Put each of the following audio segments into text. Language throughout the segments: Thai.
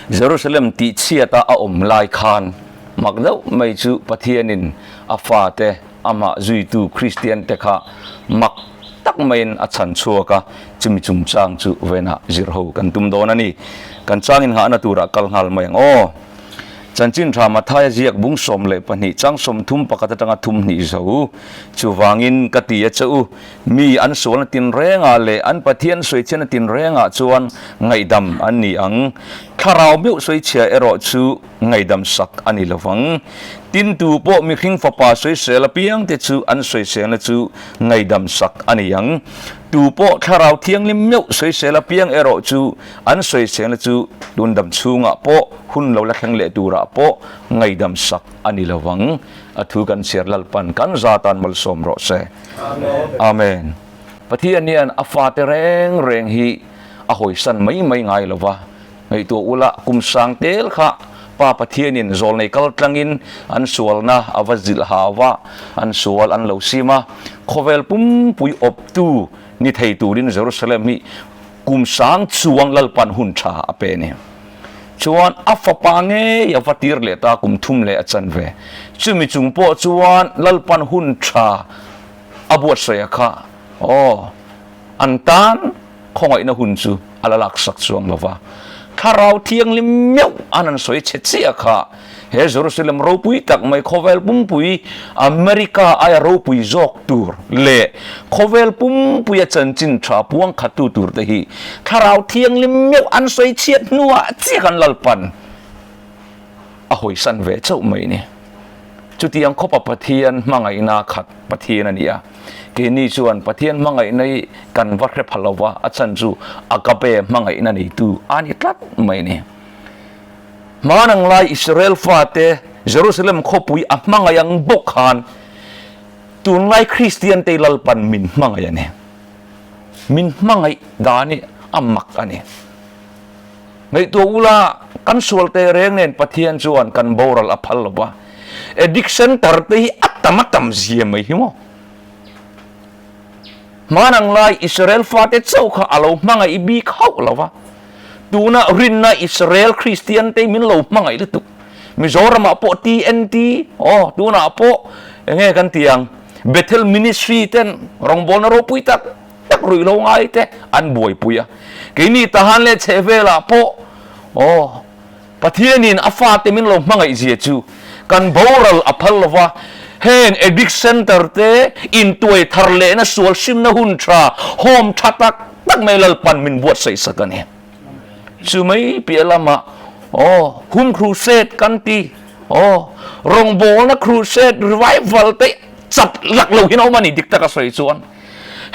Jerusalem ti chiata a lai khan magdau mai chu pathianin afate ama zuitu Kristiante kha mak tak main a Chhanchhuahna chumi chung chang chu vena zirho kan tum don ani kan changin ha na tura kal ngal mayang chanchin rama thaya ziak bung som le pani chang som thum pakata tanga thum ni zo chu wangin katia chu mi an sol tin renga le an pathian soi chen tin renga chuan ngaidam ani ang tharau meu soi chia ero chu ngaidam sak ani lawang tin tu po mi khing fa pa soi sela piang te chu an soi sela chu ngaidam sak ani yang tu po tharau thiang lim meu soi sela piang ero chu an soi sela chu dundam chunga po hun lo la khang le tura po ngaidam sak ani lawang athu kan serlal pan kan zatan mal som ro se amen pathian nian afate reng reng hi a hoi san mai ngai lawa ngai to ula kum sang tel kha pa pathianin zol nei kal tlangin an sual na awazil hawa an sual an lo sima khovel pum pui op tu ni thei turin Jerusalem mi kum sang chuang lalpan hun tha apene chuan afapange ya vatir le ta kum thum le achan ve chumi chungpo chuan lalpan hun tha abuat saya kha antan khongai na hun chu alalak sak chuang lova tharau thiang lim meu anan soi chechia kha he Jerusalem Ropui tak mai khovel pum pui America ay Ropui jok tur le khovel pum pui chanchin tha puang khatu tur te hi tharau thiang lim meu an soi chiat nuwa chi kan lalpan a hoi san ve chau mai ni chutiang khopa pathian mangai na khat pathian ania ke ni chuan pathian mangai nei kan vakre phalawa achan chu akape mangai na nei tu ani tlat mai ni manang lai Israel fate Jerusalem khopui a mangayang bokhan tun lai Kristiante lalpan min mangaya ne min mangai dani amak ani ngai to ula kan sualte reng nen pathian chuan kan boral aphal ba addiction tarte hi atamatam zia mai himo manang lai Israel fate chauka alo mangai bi khau lawa tuna rinna Israel Kristiante min lo mangai lutuk Mizoram po TNT tuna po nge kan tiang Bethel Ministry ten rongbol na Ropui tak rui lo ngai te an boy puya kini tahan le chevela po pathianin afate min lo mangai zia chu kan boral aphal lawa hen edic center te intoi tharle na sual sim na hun tra home thatak tak melal pan min buat sai sakane sumai pialama hum crusade kanti rongbol na crusade revival te chap lak lo hinaw mani dikta ka sai chuan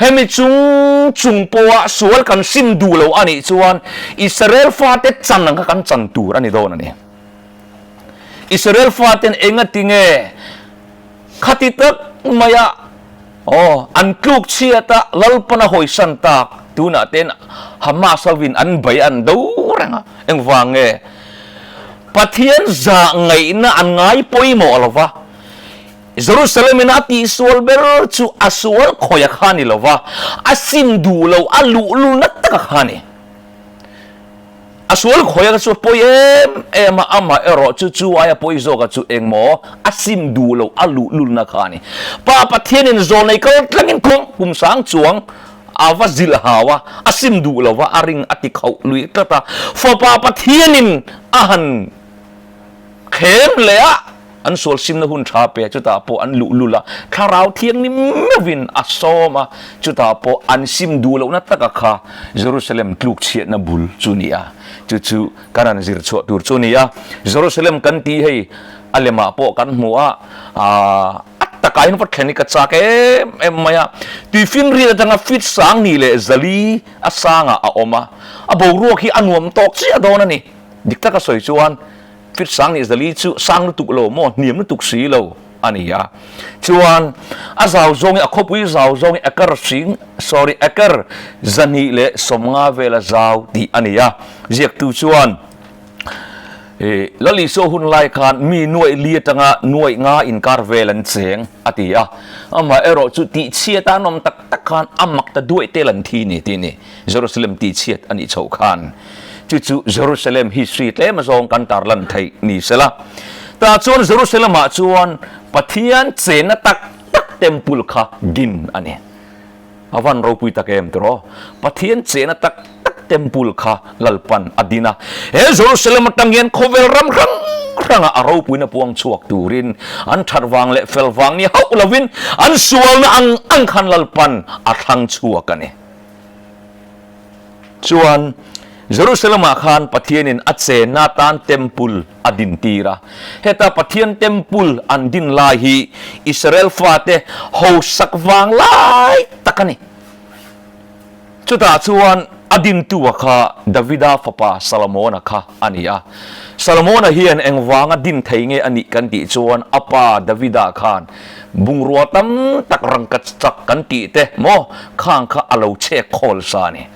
hemi chung poa sual kan sim du lo ani chuan Israel fate chan nang kan chan tur ani don ani Israel faten engatinge khatitak maya ankluk chiata lalpana hoi santak tuna ten hamasawin an bayan do ranga engwange pathian za ngai na an ngai poimo alova Jerusalem nati solber chu asol khoya khani lova asim du lo alu natta khani asol khoya chu poem ama ero chu aya poizo ka chu engmo asim du lo alu na khani pa pathian in zone ko tlangin kum sang chuang awazil hawa asim du lo wa aring atikhau lui tata fo pa pathian in ahan khem lea an sol sim na hun thape chuta po an lula tharau thiang ni mevin asoma chuta po an sim du lo na taka kha Jerusalem tluk chiat na bul chunia chu kanan zir chu tur chunia Jerusalem kan ti hei alema po kan mua takain pat khani ka chak maya ti fin ri tanga fit sang ni le zali asanga a oma abo ro khi anuam tok chi adona ni dikta ka soi chuan fit sang ni zali chu sang tu lo mo niam nu tuk si lo ania chuan azau zong a khopui zau zong akar zani le somnga vela zau ti ania ziak tu chuan lali so hun lai khan mi nuai lia tanga nuai nga in kar velan cheng atia ama ero chu ti chiata nom tak khan amak ta duai telan thi ni ti ni Jerusalem ti chiat ani chau khan จู่ๆเยรูซาเล็มฮิสตรีเตมาซองกันตารลันไทยนี่เสละแต่ชวนเยรูซาเล็มชวนปะเทียนเจนตักเต็มปุลค่ะดินอันนี้อาวันเราพูดตะเกมตัวปะเทียนเจนตักเต็มปุลค่ะลัลปันอดีนะเยรูซาเล็มตั้งเงินโคเวลรัมรังครั้งเราพูดนะพวงชวกตูรินอันทัดวางเละเฟลวางนี่เขาลวินอันสวลนะอังคันลัลปันอัทังชัวกันนี่ชวนเยรูซาเล็มอาคารปะเทียนินอัจเซนาตานเต็มปุลอดินตีระเหตุปะเทียนเต็มปุลอันดินลาฮีอิสราเอลฟาเตหูสักวางลายตะกันนี่จุดอาชวนอดินตัวข้าดาวิดาฟปาซาลโมนะข้าอันนี้อ่ะซาลโมนะเฮียนเองวางอดินไทยเงอันนี้กันติชวนอปาดาวิดาขานบุงรัวตั้มตักรังกัดจักกันติเตโมข้างข้าอโลเชคโคลซานี่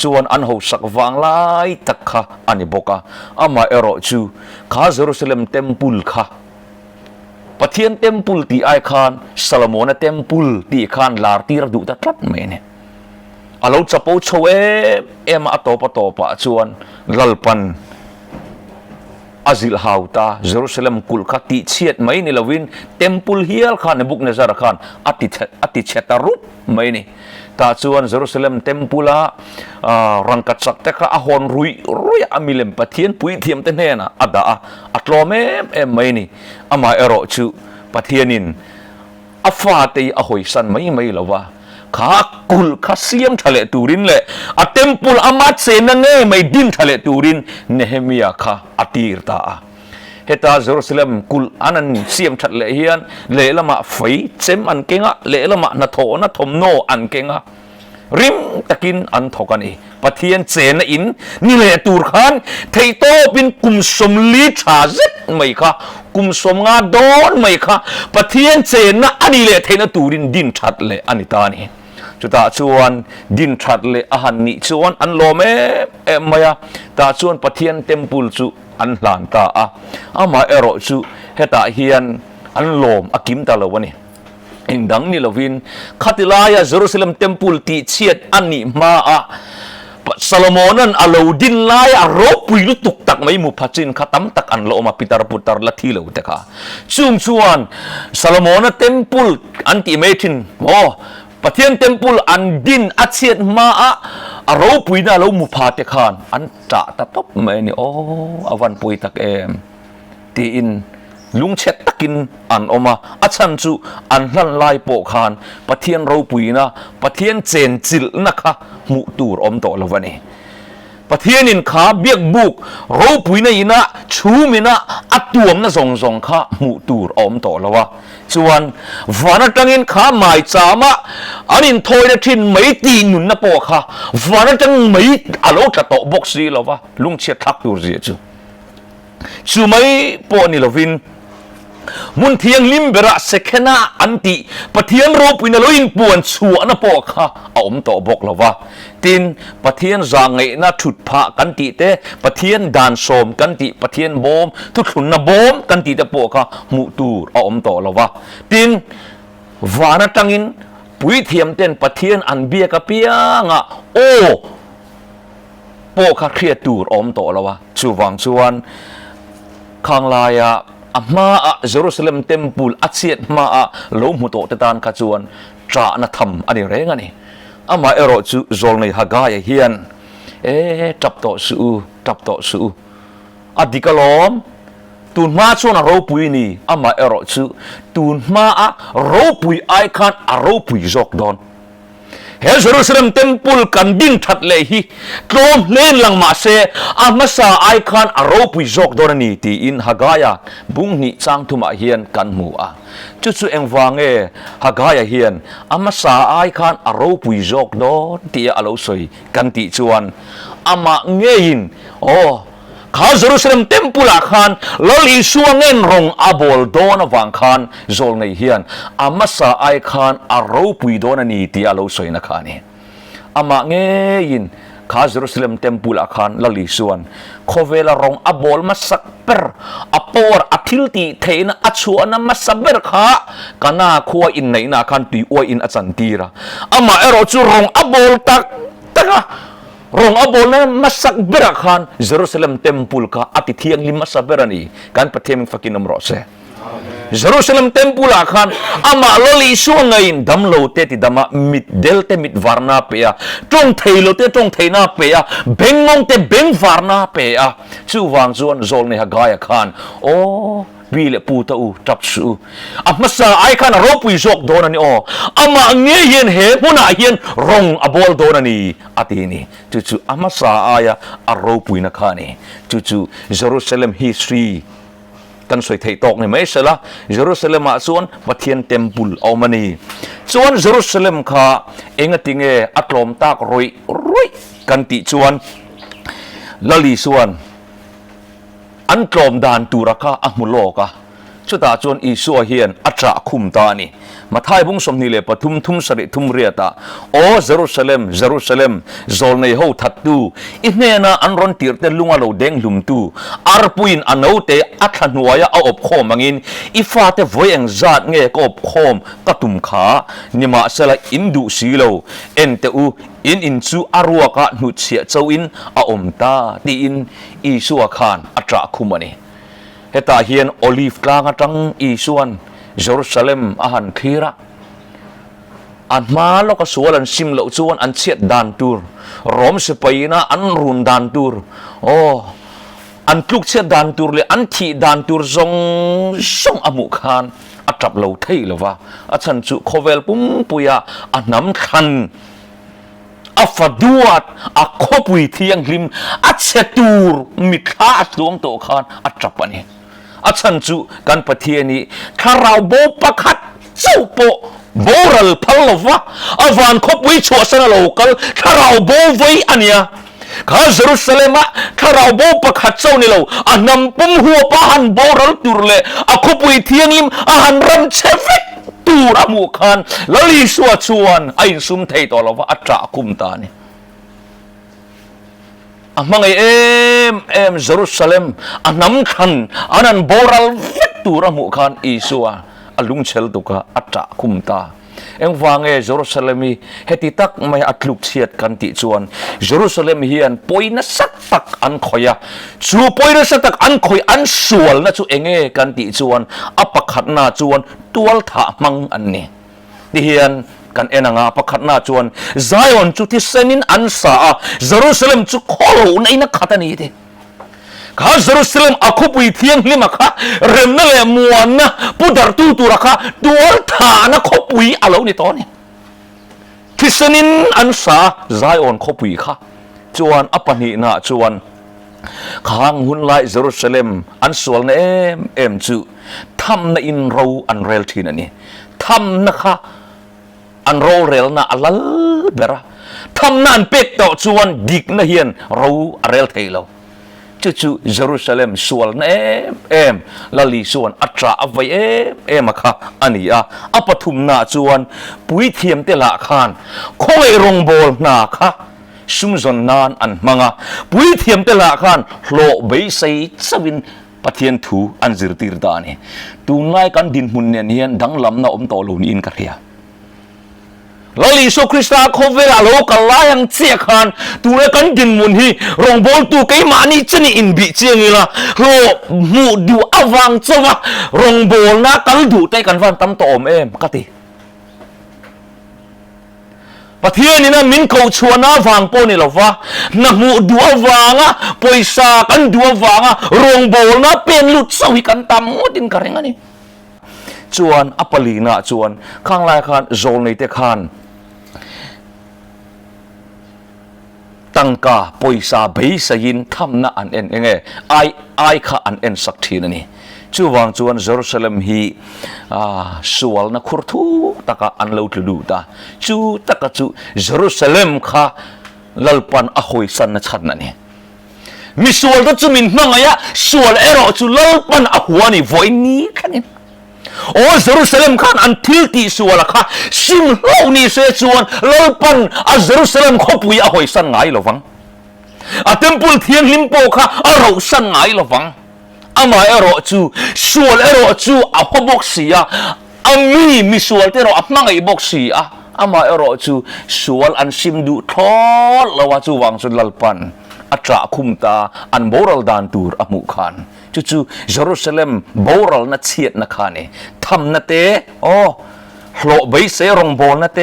ชวนอันหูสักวางลายตักข้าอันนี้บอกอามาเอโรจูข้าเยรูซาเล็มเต็มปุลข้าปะเทียนเต็มปุลตีไอคานซาลโมนะเต็มปุลตีคานลาร์ตีระดุตะทัดเมเนอาเราจะพูดช่วยมาอัตโตปะชวนลัลปันอาซิลฮาวตาเยรูซาเล็มกุลขัดติเชียดไม่นี่ละวินเต็มปุลเฮียลขานในบุกเนซาร์ขานอติเชตารุปไม่นี่ตาชวนเยรูซาเล็มเต็มปุลารังกัดสักแต่ข้าหอนรุยอามิเลมปะเทียนปุยเทียมเตนเฮนะอัดาอัตโลเมไม่นี่อามาเอโรจูปะเทียนินอัฟาเตยอหอยสันไม่ละวะข้ากุลข้าเสียมทะเลตูรินเลยอัเต็มปุลอามัดเซนังเงไม่ดินทะเลตูรินเนเฮมียาข้าอตีร์ตาเฮตาเยรูซาเล็มกุลอันนั้นเสียมทะเลเฮียนเลละมาไฟเซมอันเก่งะเลละมานาโถนาทมโนอันเก่งะริมตะกินอันทกันอีปะเทียนเซนอินนี่เลตูร์ขานไทโตเป็นกุมสมลีชาซิดไม่ค่ะกุมสมงาดอนไม่ค่ะปะเทียนเซนนะอันนี้เลเทนตูรินดินชัดเลยอันนี้ตานี่จุดตาชวนดินชัดเลยอาหารนี่ชวนอันโลเมมายาตาชวนปะเทียนเต็มปุลจุอันหลานตาอามาเอโรจุเฮตาเฮียนอันโลมอากิมตาเลวนี่อินดังนี่ละวินขัดลายาเยรูซาเล็มเต็มปุลตีเชียดอันนี้มาซาโลโมนันอาโลดินลายรบปุยลุตุกตักไม่มุพัจินขัดตั้มตักอันโลมาปิตาร์ปุตาร์ละทีเลวเตค่ะซุ่มชวนซาโลโมนันเต็มปุลอันติเมตินโอ้ปะเทียนเต็มปุลอันดินอัดเชียดมาอารูปุยน่าเรามุพาเตคานอันจ่าตะตบไม่นี่โอ้อวันปุยตักตีอินลุงเช็ดตะกินอันออกมาอัชันจูอันลั่นลายโปคานปะเทียนเราปุยนะปะเทียนเจนจิลนะคะมุตูรอมโตละวันนี้ปะเทียนินขาเบียกบุกเราปุยนะอินะชูมินะอัตวมนะสงข้ามุตูรอมโตละวะชวนวันนั้นจังอินขาหมายจามะอันอินทอยนะทินไม่ตีนุนนะโปค่ะวันนั้นจังไม่อาโลจะโตบกซีละวะลุงเช็ดทักตัวเสียจูไม่โปนี่ละวินมุนเทียงลิมเบระเซเคนาอันติปะเทียนรูปินลอินปวนชัวนะปอค่ะเอามโตบอกละว่าตินปะเทียนจางไงนะถุดพะกันติเตปะเทียนดานโสมกันติปะเทียนบอมทุกขุนนะบอมกันติเตปอค่ะมุตูรเอามโตละว่าตินวานะตังอินปุยเทียมเต้นปะเทียนอันเบียกะเปียงะโอปอค่ะเครียดตูรเอามโตละว่าชูวังชวนข้างลายมาเยรูซาเล็มเต็มปุลอัดเสียดมาโลมุโตตะตานขจวนจ่าณธรรมอันนี้เรื่องอันนี้มาเอโรจูโจลในฮากายเฮียนจับโตสูอดีกลอมตูนมาชวนเราปุยนี่มาเอโรจูตูนมาเราปุยไอคันเราปุยจอกดอนเฮเยรูซาเล็มเต็มปุลกันดินทัดเลยฮีกลมเล่นหลังมาเซมาซาไอคันเราปุยจอกดอนนี่ตีอินฮากายบุ้งนี่จางทุมาเฮียนกันมัวจุดสุเอ็งฟังฮากายเฮียนมาซาไอคันเราปุยจอกดอนตีอาโลสอยกันติชวนมาเงียนโอ้ข้าเยรูซาเล็มเต็มปุลาคันลลีสวงเงินรงอาบอลโดนวังคันโจลในเฮียนมาซาไอคันเราปุยโดนนี่ตีอาโลสอยนักขันนี่มาเงียนข้าเยรูซาเล็มเต็มปุลาคันลลีสวนโคเวลรงอาบอลมาสักเปอร์ปอร์ทิลตีเทนอัชวนมาสับเบอร์ข้ากันนาขัวอินในนาคันตุยออินอัจันตีระมาเอโรจูรงอาบอลตัก rong abol na masak berakan Jerusalem temple ka ati tiang lima saberani kan pateming fakinam rose Jerusalem temple akan ama loli suangain damlo te ti dama mit delte mit varna pe ya tong thailo te tong thaina pe ya bengong te beng varna pe ya chu wang zuan zol ne hagaya khan o bile puta u tapsu amasa ai khan ropui jok donani o ama nge yen he muna yen rong abol donani atini chu amasa aya a ropui na khani chu Jerusalem history kan soi thei tok ni mai sala Jerusalem a chuan pathian temple au mani chuan Jerusalem kha enga tinge atlom tak roi kan ti chuan lali chuan an tlom dan turaka ahmuloka chuta chuan Isua hian atra khum ta ni mathai bung somni le pathum thum sari thum riata o Jerusalem zol nei ho thattu inena anron tirte lunga lo deng lumtu arpuin anote athanuaya a op khom angin ifate voyeng zat nge ko op khom katum kha nima sala indu silo ente u in chu aruaka nu chia chawin a omta ti in Isua khan atra khumani heta hian olive tlang atang Isuan Jerusalem ahan khira an malo ka sualan simlo chuan an chiat dan tur rom se paina an run dan tur an tluk chiat dan tur le an thi dan tur zong amu khan atap lo thei lova achan chu khovel pum puya anam khan afaduat a khopui thiang lim achetur mikha tuang to khan atrapani achan chu kan pathiani tharau bo pakhat chaupo boral phalova avan khopui chosana local tharau bo voi ania ka Jerusalema tharau bo pakhat chawni lo anam pum huwa pahan boral turle a khopui thiang lim ahan ram chefek tur amu khan lali suwa chuan ain sum thei to lova atra kum ta ni amangai em Jerusalem anam khan anan boral tur amu khan Isua alung chel tuka atra kum ta eng wange Jerusalemi heti tak mai atluk chiat kan ti chuan Jerusalem hian poina satak an khoya chu poina satak an khoi an sual na chu enge kan ti chuan apakhat na chuan tual tha mang an ni ti hian kan enanga pakhat na chuan Zion chu ti senin an sa Jerusalem chu kholo nei na khatani ti ka Jerusalem akupui thiang lima kha remna le muanna pudar tu turaka tual tha na khopui alo ni to ni kisanin ansa Zion khopui kha chuan apani na chuan khang hun lai Jerusalem an sual na em chu tham na in ro an rel thin ani tham na kha an ro rel na alal bera tham na an pek to chuan dik na hian ro arel thailo chu Jerusalem sual na em lali suan atra avai em kha ania apathum na chuan pui thiam te la khan khoi rong bol na kha sumzon nan an manga pui thiam te la khan hlo bei sei chawin pathian thu an zirtir da ni tunai kan din mun nen hian danglam na om to lo ni in ka ria lali so Krista khovela lo kalayang chia khan tu le kan din mun hi rong bol tu kai mani chani in bi chiangila lo mu du awang chawa rong bol na kal du te kan van tam to om em kati pathian ina min ko chuana wang po ni lova na mu du awanga poisa kan du awanga rong bol na pen lut sawi kan tam modin karengani chuan apalina chuan khang lai khan zol nei te khan tangka poisa beisain thamna an en enge ai kha an en sakthina ni chuwang chuan Jerusalem hi sual na khurthu taka an lo tlu ta chu taka chu Jerusalem kha lalpan a hoi san na chatna ni mi sual ta chu min mangaya sual ero chu lalpan a huani voini khanin o Jerusalem khan an thilti suala kha sim lo ni se chuan lalpan a Jerusalem khopui a hoi san ngai lovang a temple thiang limpo kha a ro san ngai lovang ama ero chu sual ero chu a hobok sia ami mi sual te ro a mangai bok sia อามาเอรอจูสวลอันซิมดูทอดละว่าจูวังสุดลัลปันอัตราคุมตาอันโบรัลดานตูร์อามุขานจู่เยรูซาเล็มโบรัลนัดเชียดนักขานี่ทำนัดเตโอ้โลใบเสรงโบนัดเต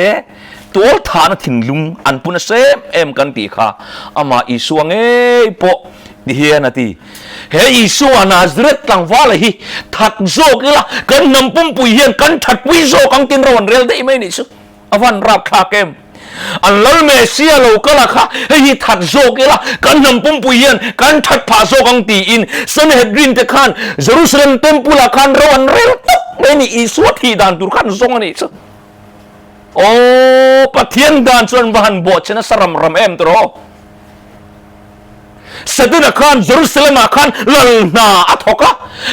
ตัวฐานถิ่นลุงอันปุนเซมเอ็มกันตีค่ะอามาอิสวงเอปอดิเฮียนาทีเฮอิสวานาซเรตตังวาลฮีทัดโซกละกันนำปุ่มปุยเฮียนกันทัดวิโซกังตินรอนเรลได้ไหมนี่สุอวันรับคาเกมอันลัลเมเซียโลกละค่ะเฮยทัดโซกละกันนำปุ่มปุยเฮียนกันทัดพาโซกังตีอินสันเฮดรินเตคานเยรูซาเล็มเต็มปุละคานรอนเรลตุกไม่นี่อิสวทีดานตุรคันซงอันนี้สุโอ้ปะเทียนดานส่วนวันบวชนะสรัมรำเอ็มตัวเสด็จขันเยรูซาเล็มขันลัลนาอัฐกะ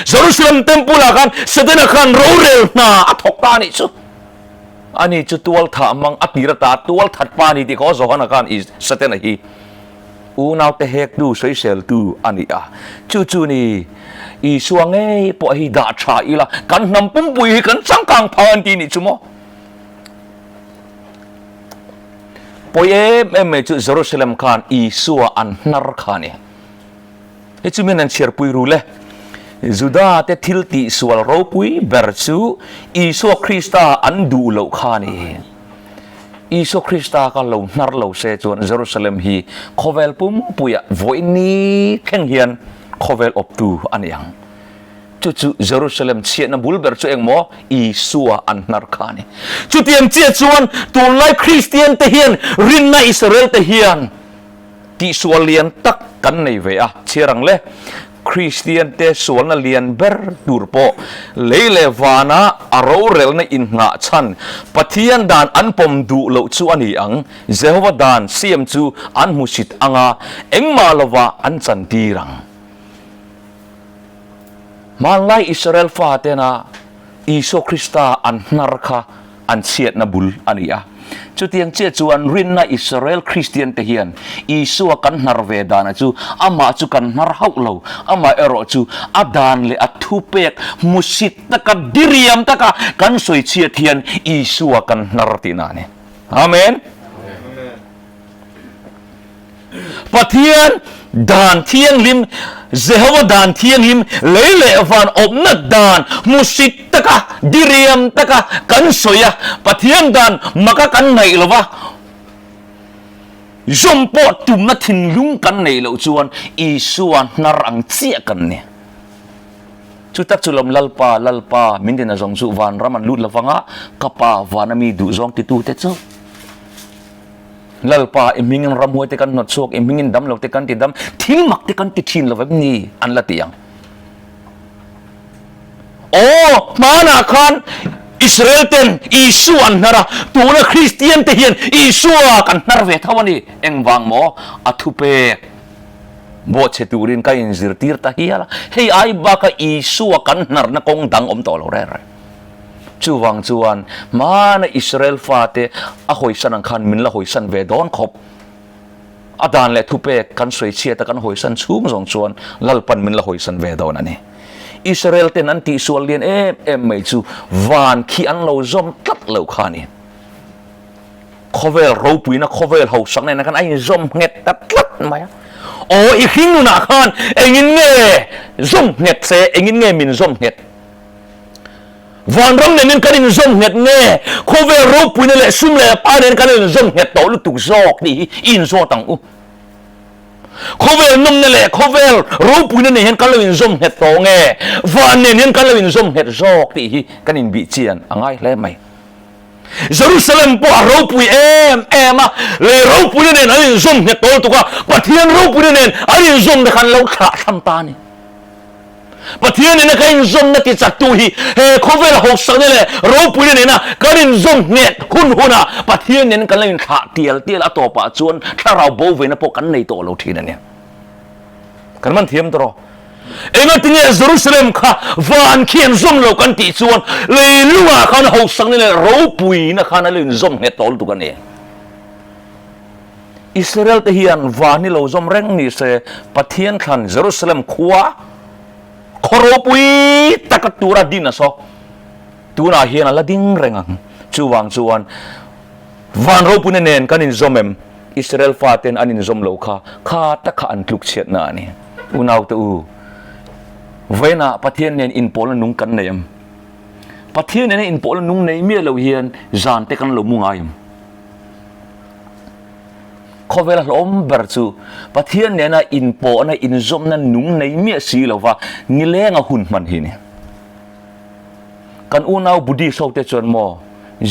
เยรูซาเล็มเต็มปุละขันเสด็จขันโรเรลนาอัฐกะนี่สุอันนี้จุดตัวถามังอติรตาตัวถัดปานี่ที่เขาสอนขันอีสเตนะฮีอูนาวเตเฮกดูสวยเซลดูอันนี้อ่ะจู่ๆนี่อีสวงเอ้ปะฮีดาชาอีละกันนำปุ่มปุยกันสังกังพานที่นี่จุโมพอเอ็มจุดเยรูซาเล็มขันอีสัวอันนาร์ขันเนี่ยเจุดนั้นเชื่อปุยรู้เลยจุดาเตทิลติสวลโรปุยเบอร์ซูอีสัวคริสต์อันดูเหล่าขันเนี่ยอีสัวคริสต์ก็เหล่านาร์เหล่าเซจวนเยรูซาเล็มฮีขวเวลปุ่มปุยโวยนี้แข่งเฮียนขวเวลอบตูอันยังจู่ๆเยรูซาเล็มเชียนบุลเบอร์จูเองโมอีสัวอันนาร์ขันเนี่ยจู่เตียงเจียจวนตัวไล่คริสเตียนเทียนรินในอิสราเอลเทียนที่สวลเลียนตักกันในเวียเชียรังเล่คริสเตียนเตสวลนเลียนเบอร์ดูร์โปเลวานาอารเรลในอินงาชันปะเทียนดานอันปมดูเหล่าจูอันนี้อังเจฮวดานเซียมจูอันมุสิตอังาเอ็งมาลวาอันจันทีรังมาไลอิสราเอลฟาเตนะอิโซคริสตาอันนาร์คาอันเชียดนบุลอันนี้อ่ะจุดyangเชื่อจวนรินนะอิสราเอลคริสเตียนเทียนอิสัวกันนาร์เวดานะจูอามาจูกันนาร์ฮาวโลอามาเอโรจูอาดานเลอัทุเปกมุสิตตะกัดดิริยมตะกักันสวยเชียเทียนอิสัวกันนาร์ตินาเนี่ยอาเมนปะเทียนดานเทียงลิมเจฮวดานเทียงลิมเลฟันอบนัดดานมุสิตตะกะดิริยมตะกะกันสวยปะเทียงดานมากะกันไหนหรอวะจมปอดตุ่มนัดทิ้งลุงกันไหนเหล่าจวนอีส่วนนารังเจียกันเนี่ยจุดตักจุลมลัลปามินเดนะจงสุวรรณรามันลุดละฟังะกะปาวานามีดูจงติตูเตจูลัลปาเอ็มมิงรำหัวเตกันนอดโชกเอ็มมิงดำเหลาเตกันติดดำทิ้งมักเตกันติดชินละแบบนี้อันละเตียงโอ้มานาคันอิสราเอลเต็นอิสุอันนาระตัวละคริสเตียนเทียนอิสุกันนาร์เวทวันนี้เอ็งวางโมอัทุเปกบทเชตูรินก็ยินซิรตีร์ตาฮียละเฮ้ยไอ้บ้าก็อิสุกันนาร์นักงดังอมโตเราเร่จูวังจวนมาในอิสราเอลฟาเตอหอยสันอังคันมินละหอยสันเวดอนขบอาดานและทุเปกกันสวยเชียตะกันหอยสันสูงสองจวนลัลปันมินละหอยสันเวดอนนั่นเองอิสราเอลเตนันติส่วนเลียนเอ็มไม่จูวานขี้อันเราจอมตัดเหล่าขานี่ขวเวลรูปุยนะขวเวลเขาสักในนั้นกันไอ้จอมเง็ดตัดไหมโอ้อีกหิ้งนูนักขันเอ็งเงี้ยจอมเง็ดเสเอ็งเงี้ยมินจอมเง็ดวันรำเนี่ยมันกันอินจอมเง็ดเงี้ยขวเวลรูปุยนี่แหละซุ่มเลยป้าเนี่ยกันอินจอมเง็ดโตลุตุกซอกนี่อินโซตังอุขวเวลนุ่มนี่แหละขวเวลรูปุยนี่เห็นกันเลยอินจอมเง็ดโตเงี้ยวันเนี่ยเห็นกันเลยอินจอมเง็ดซอกนี่กันอินบิเชียนอะไรเลยไหมเยรูซาเล็มปะรูปุยมาเลยรูปุยนี่อันอินจอมเง็ดโตตุกะปะเทียนรูปุยนี่อันอินจอมเด็กขันเราขาดทำตานี่ปะเทียนนี่นะกันอินจอมนักที่จัดตุฮีขวเวลหกสักนี่แหละรูปุยนี่นะกันอินจอมเง็ดหุ่นนะปะเทียนนี่กันเลยขาดเตียลอัตโตปะจวนถ้าเราโบเวนะพวกกันในโตเราทีนั่นเนี่ยกันมันเทียมตรอเอ็งติเนี่ยเยรูซาเล็มค่ะวันเขียนส่งเรากันติดส่วนเลยลูกเขาเนี่ยหกสังนี่เลยรูปุยนะเขาเนี่ยเลยส่งเงตอลตุกันเนี่ยอิสราเอลที่เฮียนวันนี่เราส่งเร่งนี่เสปะเทียนขันเยรูซาเล็มขวาขรูปุยตะกัดตัวดินนะซอตัวน่าเฮียนละดิ้งเร่งจูวังจวน van Ropuiเนนกันอินซอมเอ็มอิสราเอลฟาเตนอันอินซอมโลคาข้าตะขอันลุกเชียดนานี่อุณาวตูเวน่าประเทศเนนอินโปลนุงกันเนียมประเทศเนนอินโปลนุงในเมียเราเฮียนจานเตกันเรามุงไงเขาเวลาล้มเบอร์ซูประเทศเนี่ยนะอินโปนะอินซอมนั้นนุ่งในเมียสีเราว่างิเลงหุ่นมันหินกันอุณาวบุดีโซเตจวนโม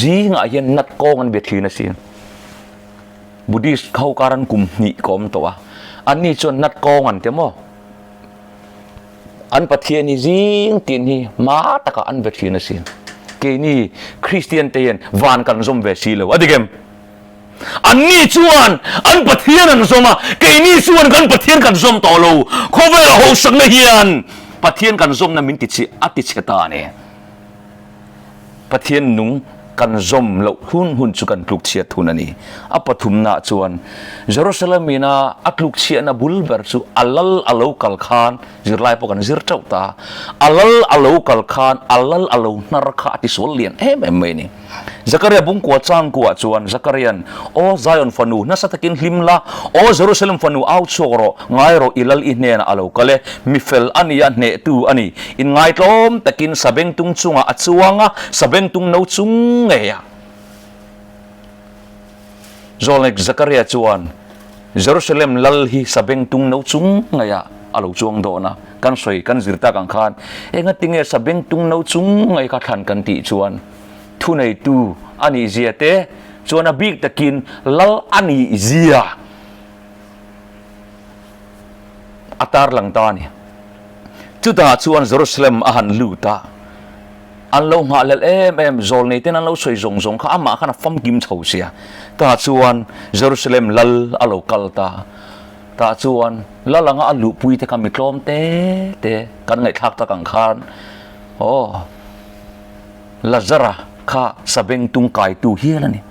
จีงอาเย็นนัดกองกันเบียดทีนะสิบุดีเขาการันกุมนิกอมตัวอันนี้จนนัดกองกันเตมอันประเทศนี้จีงตีนี่มาตะกอันเบียดทีนะสิเกนี่คริสเตียนเตียนวานกันซอมเวสีเลยว่าดิเกมอันนี้ชวนอันประเทศนั้นสมเกนี่ชวนกันประเทศกันสมต่อเราเขาเวลาเขาสังเฮียนประเทศกันสมนั้นมินติดอัติเชตาเนี่ยประเทศนุ่งกันซอมเราหุ่นจุกันลุกเชียทุนันนี่อัปทุมนาชวนเยรูซาเล็มมีนาอักลุกเชียนาบุลเบอร์ซูอัลลัลอัลลูกัลคานจิรไลพวกกันจิรเจ้าตาอัลลัลอัลลูกัลคานอัลลัลอัลลูนารคาติสวลเลียนไม่นี่Zakaria bung kuat sang kuat cuan Zakarian o Zion fanu nasa takin himla o Jerusalem fanu out soro ngairo ilal ihne na alo kale mifel ani ya ne tu ani in ngai tom takin sabeng tung chunga atsuanga sabeng tung no chung ngeya Zolek Zakaria cuan Jerusalem lalhi sabeng tung no chung ngeya alo chuang do na kan soi kan zirta kang khan engatinge sabeng tung no chung ngai ka than kan ti chuanทุนไอตูอันนี้เจียเตชวนบิกตะกินลลอันนี้เจียอัตาร์หลังตานี่จุดตาชวนเยรูซาเล็มอาหารลูตาอันเราหาเลเอ็มโซลนี่เต้นอันเราสวยจงข้ามาขันฟัมกิมเฉาเสียตาชวนเยรูซาเล็มลลอัลเรากัลตาตาชวนลลงอัลลูปุยตะกามิกลอมเตกันไงทักตะกังคานโอ้ลาซาระข้าสเบงตุงไก่ตูเฮียแล้วนี่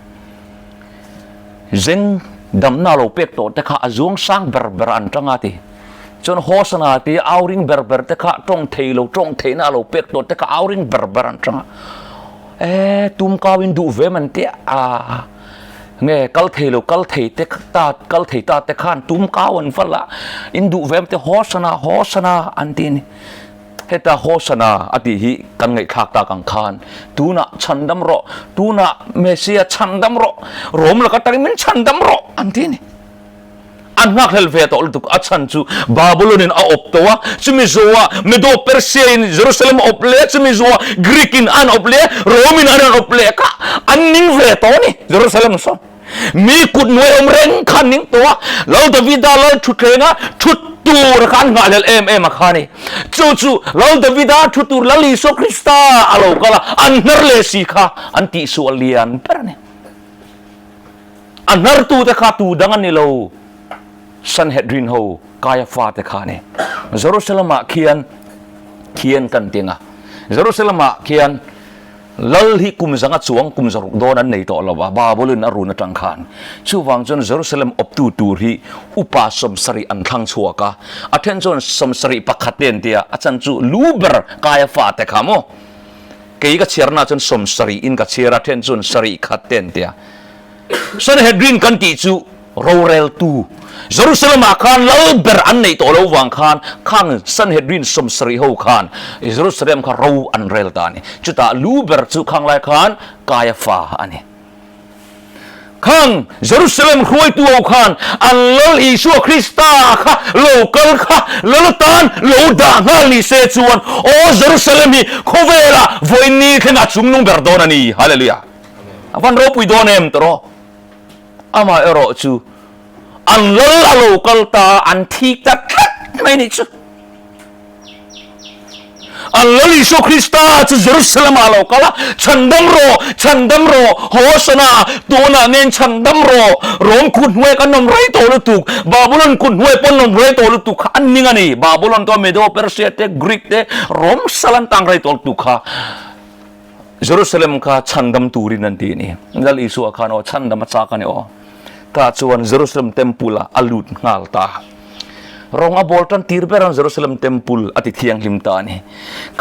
เจงดำนาโลเป็กโตแต่ข้าจวงสร้างเบอร์อันจังอาทิจนโฮสนาทีเอาริงเบอร์แต่ข้าตรงเทโลตรงเทนาโลเป็กโตแต่ข้าเอาริงเบอร์อันจังตุมกาวินดูเวมันเตะเนี่ยกัลเทโลกัลเทแต่ตากัลเทตาแต่ข้านตุมกาวันฟัลละอินดูเวมแต่โฮสนาอันทีนี่เฮตาโฮสนาอดีหิกันไงขากตากังคานตูน่ะชันดำรอตูน่ะเมสซิอาชันดำรอโรมแล้วก็ตาริมันชันดำรออันที่นี่อันนักเฮลเฟตอลตุกอัชันจูบาบิโลนินอาอบตัวซิมิโซวะเมโดเปอร์เซียนเยรูซาเล็มอบเล่ซิมิโซวะกรีกินอันอบเล่โรมินอันอบเล่กะอันนิงเฟตอนี่เยรูซาเล็มซ้อมีกุดหน่วยอมเร่งขันนิงตัวเราดาวิดาเราชุดเลนะชุดตูร์ขันงาเลเอ็มขันนี่จู่เราดาวิดาชุดตูร์ลลิโซคริสตาอาโลกะละอันนัรเลสิกาอันติสุอลียนเปรเนี่ยอันนัรตูเตขาตูดังนี่เราซันเฮดรินโฮกายฟาเตขานี่เยรูซาเล็มเขียนกันเตียงะเยรูซาเล็มเขียนลัลฮิคุมสังกัดสวงคุมสรุปโดนันในต่อละว่าบาบิโลนอรุณจังขานชูวังจนเยรูซาเล็มอบตูรีอุปาสมสริอันทังชัวกะอาเทนจนสมสริปักขัดเตียนเตียอาจารย์จูลูเบอร์กายฟาเตขามอเกี่ยกับเชียร์น่าจนสมสริอินกับเชียร์อาเทนจนสริขัดเตียนเตียสันเฮดรินกันติจูโรเรลตูเยรูซาเล็มขานลัลเบอร์อันในต่อละวังขานข้างสันเฮดรินสมสริโฮขานเยรูซาเล็มขานรูอันเรลตานี่จุดตาลูเบอร์จูข้างไลขานกายฟาอันนี้ข้างเยรูซาเล็มคุยตัวขานอันลัลอิสุคริสตาค่ะโลกัลค่ะลัลตันโลดางาลิเซจวนโอเยรูซาเล็มฮีโคเวล่าวันนี้ขณะชุมนุมเบอร์โดนันีฮาเลลูยาวันรบวิดอนเอ็มตรออามาเอโรจูอันลัลโลกัลตาอันที่ตัดไม่นิจูอัลลอฮ์อิสุคริสต์จะเยรูซาเล็มอาโลกัลฉันดำโรโฮสนาตัวน่ะเน้นฉันดำโรโรมคุณหวยกันนมไรโตลุตุกบาบิโลนคุณหวยปนนมไรโตลุตุกอันนี้ไงนี่บาบิโลนตัวเมโดเปอร์เซียเตกรีกเตโรมสลันตังไรโตลุตุกค่ะเยรูซาเล็มค่ะฉันดำตูรินันทีนี่นั่นอิสุอาคานอฉันดำมาจากกันอ๋อตาชวนเยรูซาเล็มเต็มปุลาอัลลุดงาลตารองอบอลตันทีร์เปรันเยรูซาเล็มเต็มปุลอติเทียงลิมตานี่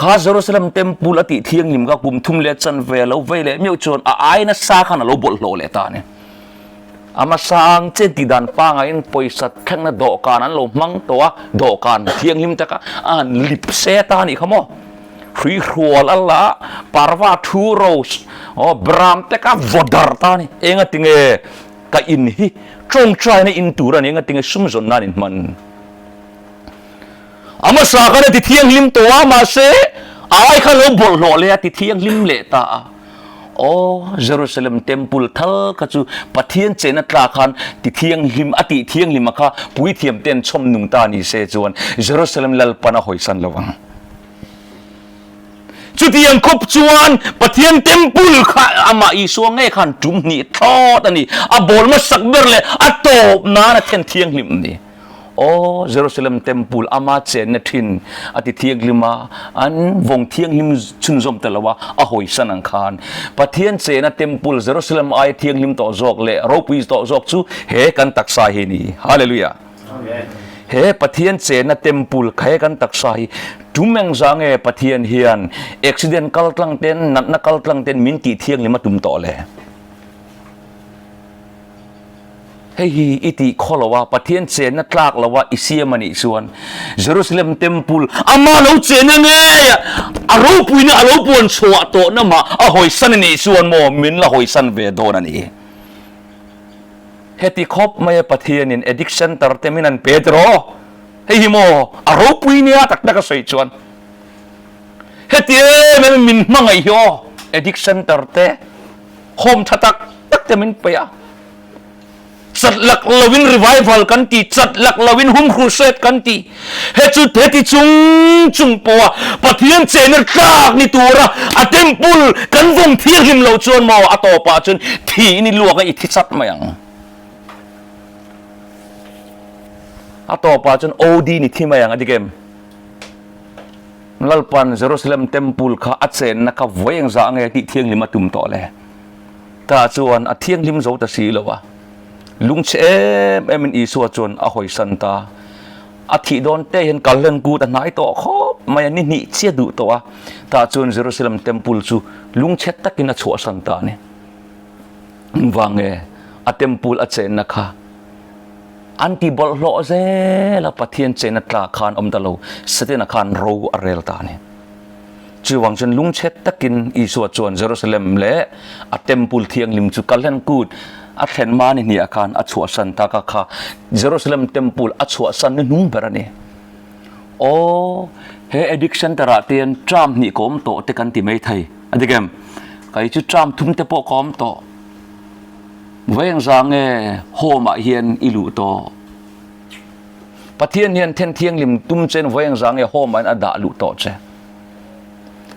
ข้าเยรูซาเล็มเต็มปุลอติเทียงลิมก็กุมทุ่มเล็ดซันเวลมีอยู่จนไอ้นั่นสาขานะเราบอลโลเลตานี่ ama sang chen ti dan pa nga in poisa thang na do kan an lo mang to do kan thiang lim ta ka an lip se ta ni khamo free roll alla parwa thu rose bram te ka vodar ta ni enga tinge ka in hi trong trai na in tu ran enga tinge sum zon na in man ama sa ka ti thiang lim to ma se ai kha lo bol lo le ti thiang lim le ta Jerusalem temple thal ka chu pathian chena tla khan ti thiang lim ati thiang lim kha pui thiam ten chom nung ta ni se chuan Jerusalem lal pana hoisan lawang chu tiang khop chuan pathian temple kha ama I suang nge khan tum ni thot ani a bol ma sak ber le a top na na then thiang lim ni Jerusalem temple ama chen na thin ati thiang lima an vong thiang lim chun zom talawa a hoi sanang khan pathian che na temple Jerusalem ai thiang lim to jok le Ropui to jok chu he kan taksa hi ni hallelujah amen he pathian che na temple khai kan taksa hi tumeng zange pathian hian accident kal tlang ten nat na kal tlang ten min ti thiang lima tum to le hei iti kholawa pathian chen na tlak lawa isia mani suan Jerusalem temple ama lo chen na nge a Ropui na a lo pon chwa to na ma a hoi san ni suan mo min la hoi san ve do na ni heti khop mai pathian in addiction tar teminan Pedro hei mo a Ropui ni tak tak soi chuan heti men min mangai ho addiction tar te hom thatak tak temin pa ya chặt lak lawin revival kan ti chặt lak lawin hum crusade kan ti he chu te ti chung po pathian chener tlak ni tura a temple kan vong thiang him lo chuan mo a to pa chun thi ni luak I thi chat mayang a to pa chun od ni thi mayang adigem lalpan Jerusalem temple kha a chen na ka voyang za nge ti thiang lima tum to le ta chuan a thiang lim zo ta si lowa lung che em I suwa chon a hoi santa a thi don te hen kallen ku ta nai to khop mai ni ni che du to ta chon Jerusalem temple chu lung che takin a chua santa ni wange a temple a chen na kha anti bol lo ze la pathian chen na tla khan om da lo sate na khan ro a rel ta ni chu wang chen lung che takin I suwa chon Jerusalem le a temple thiang lim chu kallen ku a thlen mani ni akan a chua san ta ka kha Jerusalem temple a chua san nung berani he addiction tara ten tram ni kom to te kan ti mai thai adigem kai chu tram thum te po kom to veng zange homa hian ilu to pathian hian then thiang lim tum chen veng zange homa an ada lu to che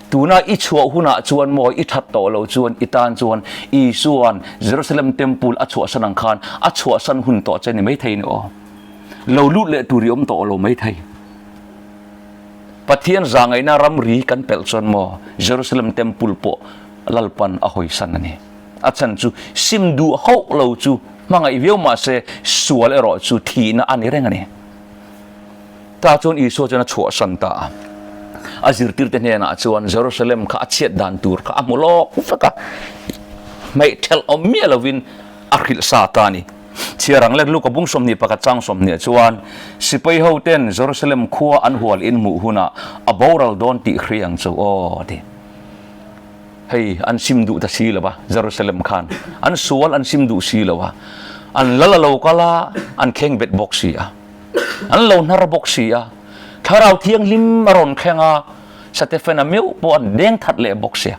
tuna I chua huna chuan mo I that to lo chuan itan chuan I suan Jerusalem temple a chua sanang khan a chua san hun to chen ni mai thei no lo lu le turiom to lo mai thei pathian zangai na ram ri kan pel chon mo Jerusalem temple po lalpan a hoi san ani a chan chu simdu ho lo chu manga I viau ma se sual ero chu thi na ani reng ani ta chuan I so chana chua san ta azir tirte ne na chuan Jerusalem kha chiat dan tur kha amolok faka mai tel omia lovin akhil satani chiarang lek lu ka bung som ni paka chang som ni chuan sipai ho ten Jerusalem khuwa an hual in mu huna aboral don ti khriang chu ti hei an simdu ta silawa Jerusalem khan an sual an simdu silawa an lalalo kala an kheng bet boxia an lo nar boxia tharau thiang lim maron khenga Stephen ameu po an deng that le boxia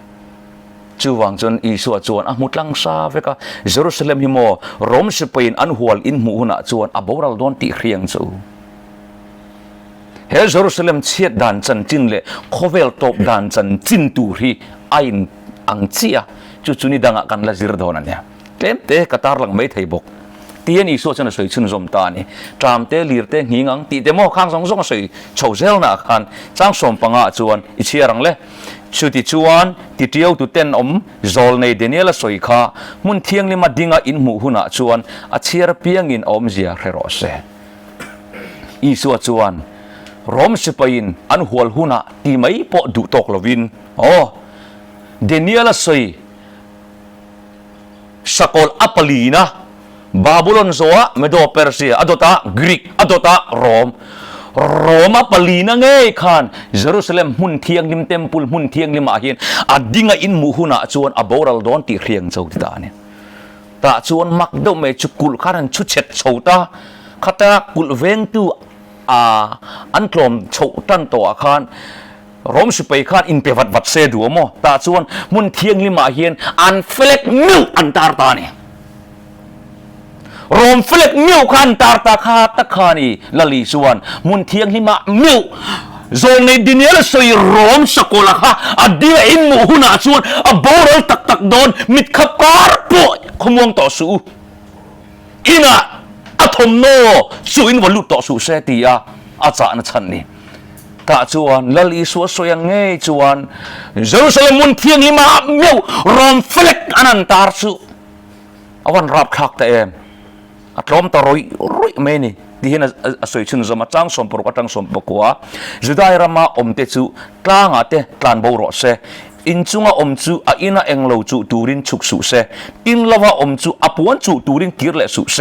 chu wang chon I suwa chuan a mutlang sa veka Jerusalem himo rom sipain an hual in mu huna chuan aboral don ti khriang chu he Jerusalem chiat dan chan chin le khovel top dan chan chin tu hi ain ang chia chu chuni danga kan la zir don ania tem te katar lang mai thei bok tien I so chana soi chun zom ta ni tram te lir te ngingang ti te mo khang song song soi chhozel na khan chang som panga chuan I chiarang le chuti chuan ti tiau tu ten om zol nei deniela soi kha mun thiang lima dinga in mu huna chuan a chiar piang in om zia rero se I so chuan rom sipain an hual huna ti mai po du tok lovin deniela soi sakol apalina บาบิลอนโซะเมโดเปอร์เซียอดตากรีกอดตาโรมปลีนังเอ้ขานเยรูซาเล็มหุ่นเทียงลิมเต็มปุลหุ่นเทียงลิมอาหินอดิ่งอินมูหุนาชวนอบอรัลดอนตีเรียงเจ้าติตาเนี่ยตาชวนมักดมเมจุกุลขารันชุดเช็ดโชตาขัตากุลเวงตูอันกลมโชตันตัวขานรมสุไปขานอินเปวัดวัดเสดัวโมตาชวนหุ่นเทียงลิมอาหินอันเฟลกมิวอันตาร์ตาเนี่ยรมเฟลกมิวขันตาร์ตาคาตะคานีลลีส่วนมุนเทียงลิมามิวโซนในดินเนลสวยรมสกุลค่ะอดีอินมูหุนาส่วนอบอรัลตักโดนมิดขับการป่วยขมวงต่อสู้อินะอัตมโนสุอินวัลุต่อสู้เสตียอาจารย์ฉันนี่ตาจวนลลีส่วนสวยงเงยจวนเยรูซาเล็มมุนเทียงลิมามิวรมเฟลกอนันตาร์สุอวันรับคลักแต่เอ็มอัตลอมตรอยเมนี่ที่เห็นสวยชื่นสมัจังสมปรกจังสมปกัวจะได้รามาอมเตจูกลางอาเตกลานบูรอเซอินจุงอมจูอินาเองโลจูตูรินชุกสุเซอินลาวอมจูอปวนจูตูรินกิรเลสุเซ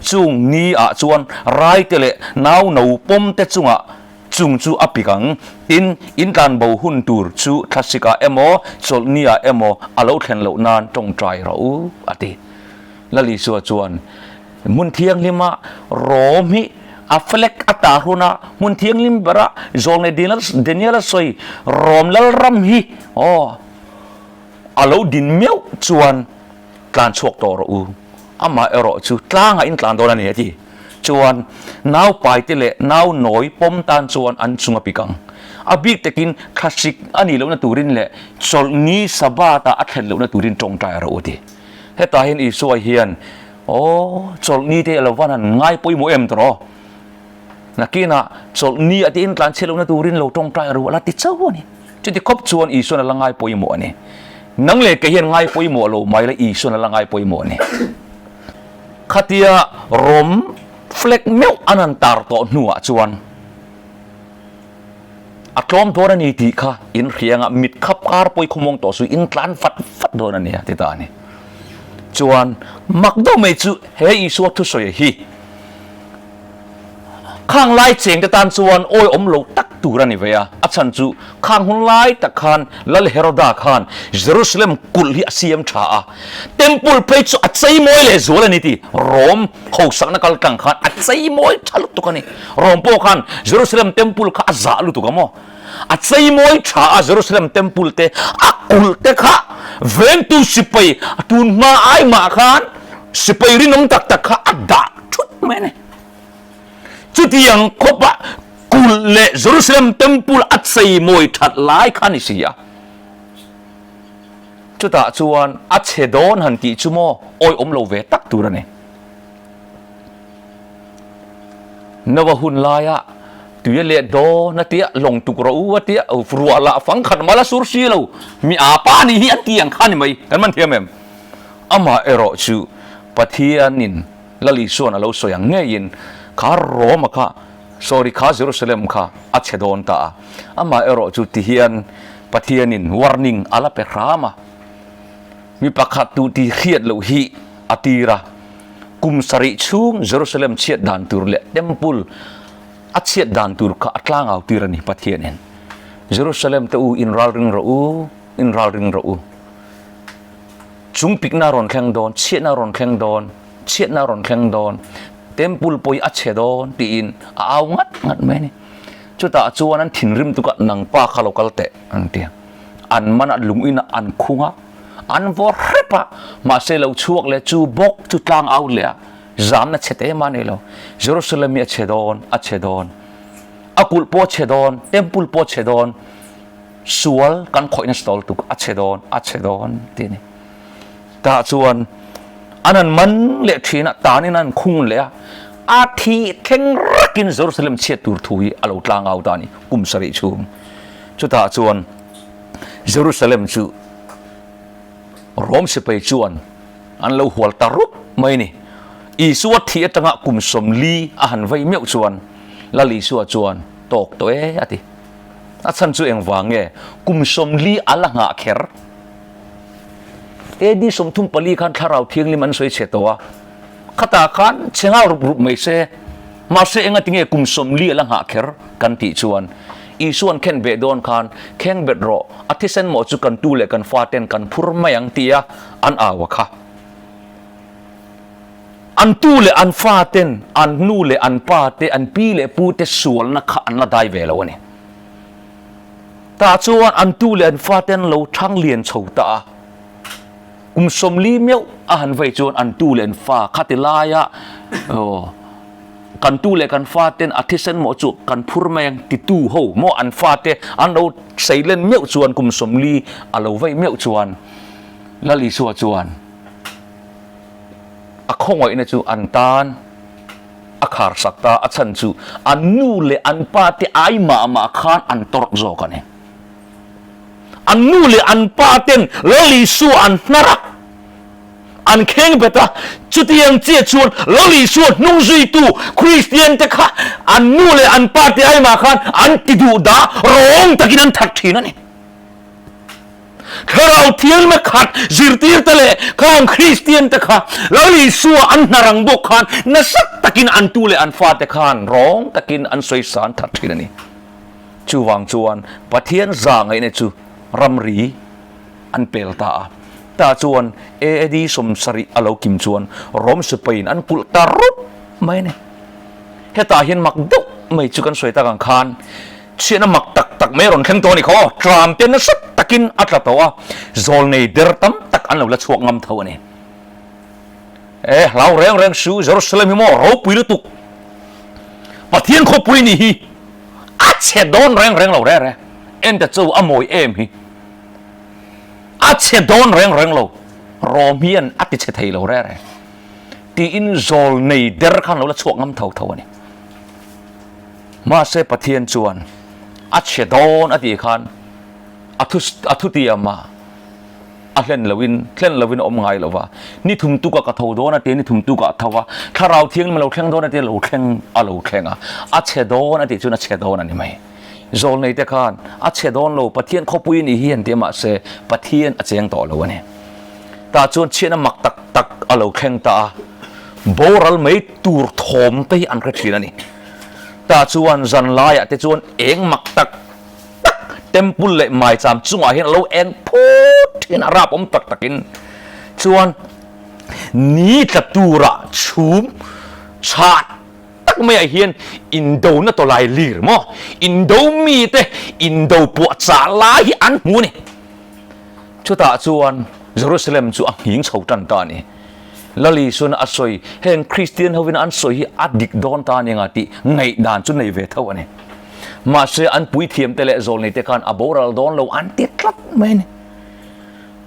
จุงนี้จวนไรเตเลนาวนูปมเตจุงจุงจูอปิกังอินการบูหุนตูรจูคลาสสิกาเอโมโซลนียเอโมอาโลเทนโลนานจงใจเราอติละลิสัวจวนมุนเทียงลิมาโรมิอัฟเล็กอัตารุนามุนเทียงลิมบระโซนในดินเนลสวยโรมลรัมฮีอาลูดินเมียวจวนการชกตัวรูอามาเอรอจูกลางอินกลางตัวนั้นเนี่ยจีจวนนาวไปติเลนาวหน่อยปมตานจวนอันสุงปิกังอาบิกตะกินคลาสสิกอันนี้แล้วนะตูรินเละโซลนี้สบาตาอัดเห็นแล้วนะตูรินจงใจเราดีเฮตาเห็นอีสวยเฮียนโซลนี้ที่เราว่านั้นง่ายปุยโมเอ็มตรอนักกินะโซลนี้อดีตการเชลล์นะตูรินเราตรงใจเราละติดเจ้านี่จุดที่ครบชวนอีส่วนละง่ายปุยโมนี่นังเล็กเฮียนง่ายปุยโมเราไม่ละอีส่วนละง่ายปุยโมนี่ขัดยารมเฟล็กเมลอนันตาร์โตนัวชวนอัตลอมตัวนี้ที่ค่ะอินเรียงมิดขับการปุยขมงต่อสู้อินกลานฟัดโดนนี่ติดตานี่จวนมักดูไม่จูเฮียสวดทุสอยฮีข้างไล่เสียงแต่ตานจวนโอ้ยอมโลตักตูรันนี่เวียอัฉันจูข้างหุ่นไล่ตะคานลัลเฮโรดาคานเยรูซาเล็มกุลฮิอาเซียมชาเต็มปุลเพจูอัดใจมวยเลยโซลนี่ทีโรมเขาสักนักกัลกังคานอัดใจมวยชาลุตุกันนี่โรมโปคานเยรูซาเล็มเต็มปุลข้าซาลุตุกันมั้งอัดใจมวยชาเยรูซาเล็มเต็มปุลเตอักุลเตข้าเวนตูสิไปตูนมาไอมาคานสิไปรินน้ำตักข้าอัดดาชุดแม่เนี่ยจุดยังคบว่ากุลเลเยรูซาเล็มเต็มปุลอัดใส่มวยถัดหลายขันสิยาจุดตาชวนอัดเชดอนหันติชุโมโอยอมโลเวตักตัวนั่นเองนวหุนลายะตัวเล็ดโดนัดเตี้ยลงตุกรูวัดเตี้ยรัวละฟังขัดมาละสุรชีเรามีอาปานี่อันที่ยังขันไหมกันมันเทียมเอ็มอามาเอรอชูปะเทียนินละลิส่วนเราสวยงเงี้ยินข้าโรมข้าsorry ข้าเยรูซาเล็มข้าอัจฉริยตาอามาเอรอจุดที่เฮียนปะเทียนิน warning อะไรเปรามามีประกาศตุที่เขียดเหล่าฮีอติระกุมสริชุงเยรูซาเล็มเชียดด่านตุรเลเต็มปุลอัจเชียดด่านตุรข้าอัตลางเอาตีระนี่ปะเทียนินเยรูซาเล็มเตอูอินราลริงเราจุงปิกนารอนแข่งโดนเชียดนารอนแข่งโดนเชียดนารอนแข่งโดนเต็มปุลปอยอัจเชดอนตีอินเอางัดแม่นี่จุดตาจวนนั้นถิ่นริมตุกนังป้าขลกลเตะอันเดียอันมันลุงอินอันคุงะอันวอร์ปะมาเซลล์ช่วงเลยจูบกจุดลางเอาเลยจามนัดเชตเอมันเอลเยรูซาเล็มอัจเชดอนอากุลปอเชดอนเต็มปุลปอเชดอนสวลกันคอยนัสตอลตุกอัจเชดอนทีนี้ตาจวนอันนั้นมันเละทีน่ะตานี่นั่นคุ้งเลยอาทิเข่งรักินเยรูซาเล็มเชียดตูร์ทุยอาลูกลางเอาตานี่กุมสริชุมจุดตาจวนเยรูซาเล็มจูโรมสิไปจวนอันเราหัวตารุกไม่นี่อีสวดที่ตั้งกุมสมลีอาหารไว้เมียวจวนละลีสวดจวนตกตัวอะติอาฉันจูเองวางเงกุมสมลีอัลละงะเขรดีสมทุมปลีกันถ้าเราเที่ยงลิมันสวยเฉตัว ขตาขันเชิงเอารูปไม่เสมาเสงติงเอกุมสมลีลังหาเคร์กันติชวนอีส่วนเข็นเบดอนขันเข็นเบดรออาทิเซนหมอจุกันตูเลกันฟาเตนกันพูดไม่ยังเตียอันอาวะค่ะอันตูเลอันฟาเตนอันนูเลอันปาเตอันปีเลปูเตสวลนักขันละได้เวลาเนี่ยตาชวนอันตูเลอันฟาเตนเราทั้งเลียนชาวตากุมสมลีเมียวอันไว้ชวนอันตูเลอันฟาคาติลายะกันตูเลกันฟาเตนอาทิเซนหมอจุกันพูดไม่ยังติตูโหหมออันฟาเตอันเราใส่เล่นเมียวชวนกุมสมลีอันเราไว้เมียวชวนละลีสัวชวนอะคงไว้นะจูอันตานอะคาร์สักตาอะชันจูอันนูเลอันปาเตไอมาขานอันตรกโจกันเนี่ยอันนูเลอันปาเตนละลีสัวอันนรักอันเข่งเบต้าจุดยังเจียชวนละลีสัวนุ่งจุยตูคริสเตียนเตค่ะอันนูเลอันปาเตไอมาขานอันติดูดาร้องตะกินันทักทีนั่นเนี่ยถ้าเราเที่ยงไม่ขัดจิตตีร์ทะเลข้างคริสเตียนตะค่ะแล้วลีสัวอันนรังบกขันนั่นสักตะกินอันตูเลอันฟาเตขันร้องตะกินอันสวยสานทัดทีนั่นนี่จูวังจวนปะเทียนจางไอ้เนี่ยจูรำรีอันเปลตาตาจวนเอดีสมสริอลาวกิมจวนรมสเปนอันกุลตารุปไม่เนี่ยเหตุเห็นมักดุไม่จูกันสวยตะกังขันเชื่อนะมักตักไม่รอนแข็งตัวนี่เขาตรามเต็นนักตะกินอัตละตัวโซลในเดอร์ตัมตักอันเราละช่วงงำเท่านี้เราเร่งสู้เยรูซาเล็มหิมอเราปุยลุตุกปะเทียนเขาปุยนี่อาเชดอนเร่งเราเร่เอ็นแต่เจ้าอโมยเอ็มฮีอาเชดอนเร่งเราโรเมียนอัติเชทัยเราเร่ตีอินโซลในเดอร์ขันเราละช่วงงำเท่านี้มาเสปะเทียนจวนอัจเชดอนอดีขันอัทุติยามาอัเล่นลวินอมไงล่ะวะนี่ทุ่มตุกกะทาวโดนนะเตนี่ทุ่มตุกะทาวะถ้าเราเที่ยงมันเราแข่งโดนนะเตเราแข่งเราแข่งอัจเชดอนอดีจุนอัจเชดอนนี่ไหมโซลในเตขันอัจเชดอนเราปะเทียนเขาปุยนี่เฮียนเตมาเสปะเทียนอัจเจียงต่อเราเนี่ยตาจวนเชื่อนะมักตักเราแข่งตาโบราณไม่ตูร์ทอมไปอันกระชีนั่นนี่ตาชวนจันลายแต่ชวนเองมักตักเต็มปุ่นเลยหมายจำจังหวะเห็นเราเองพูดเห็นอาราผมตักกินชวนนี่ตะตูระชุมชาติตักไม่เห็นอินโดน่ะตัวลายลีร์มั้งอินโดมีแต่อินโดปวดสาลายอันหูนี่ชุดตาชวนเยรูซาเล็มจู่อ่างหิงชาวตันตานี่ละลีส่วนอัศวยเห็นคริสเตียนเขาเป็นอันสวยอัดดิกดอนตาเนี่ยงาติไงด่านจุนในเวทเท่านี้มาเสียอันปุยเทียมเตเลโซลในเตกันอโบราลดอนเราอันติดลัดไหมเนี่ย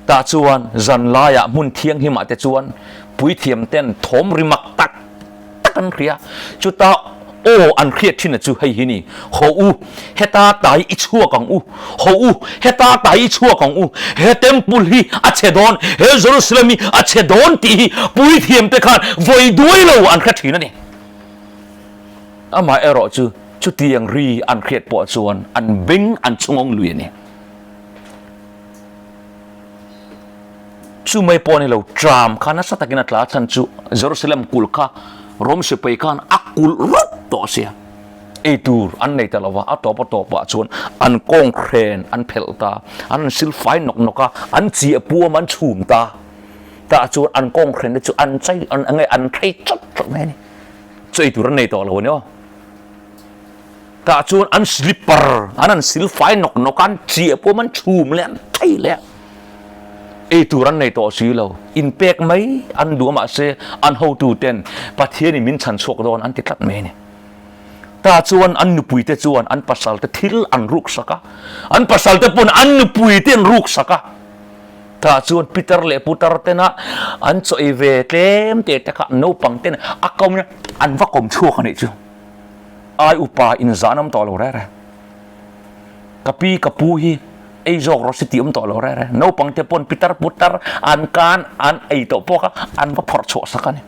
ตาชวนจันลายะมุนเทียงหิมะเตชวนปุยเทียมเต้นทอมริมักตักกันเครียจุตาโออันเครียดที่น่ะจูให้หินี่ฮูเฮตาตายอิชัวกังฮูเฮตาตายอิชัวกังเฮเต็มปุลีอัจเชดอนเฮเยรูซาเล็มอัจเชดอนตีปุยเทียมเตกันไว้ด้วยเราอันเครียดที่นั่นนี่อามาเอรอจูจุดที่ยังรีอันเครียดปวดส่วนอันบิงอันชงงลุยนี่จูไม่ปนให้เราจามข้านัสตะกินัตลาชันจูเยรูซาเล็มกุลข้ารมสิไปกันอักกุลรุดต่อเสียไอตูร์อันในแต่ละว่าอัตโตปะชวนอันกองเครนอันเพลตาอันซิลไฟนกอันเจียปัวมันชูมตาแต่ชวนอันกองเครนได้ชวนอันใจอันไงอันใครจัดไหมนี่ใจตูร์อันในต่อละวันนี้แต่ชวนอันสลิปเปอร์อันซิลไฟนกอันเจียปัวมันชูมแล้วใช่แล้วไอตัวรันในตัวสีเราอินเปกไหมอันดูมาเสอันhow toเต้นปะเทียนี่มินฉันโชคโดนอันติดลัดเมนี่ตาชวนอันนุปุยเตชวนอันปัสสาวะทิลอันรุกสักอันปัสสาวะปนอันนุปุยเต้นรุกสักตาชวนปีเตอร์เล่ปุตร์เต้นอันโซเอเวเต็มเตะกะโนปังเต้นอักกอมเนี่ยอันว่าคมชั่วกันนี่จูไออุปาอินซานัมต่อเราได้กับปีกับปูฮีไอจอกรสติต่อเราได้โนปังเตปนปีเตอร์ปุตร์อันการอันไอตัวพวกอันว่าพอร์ชั่วสักกัน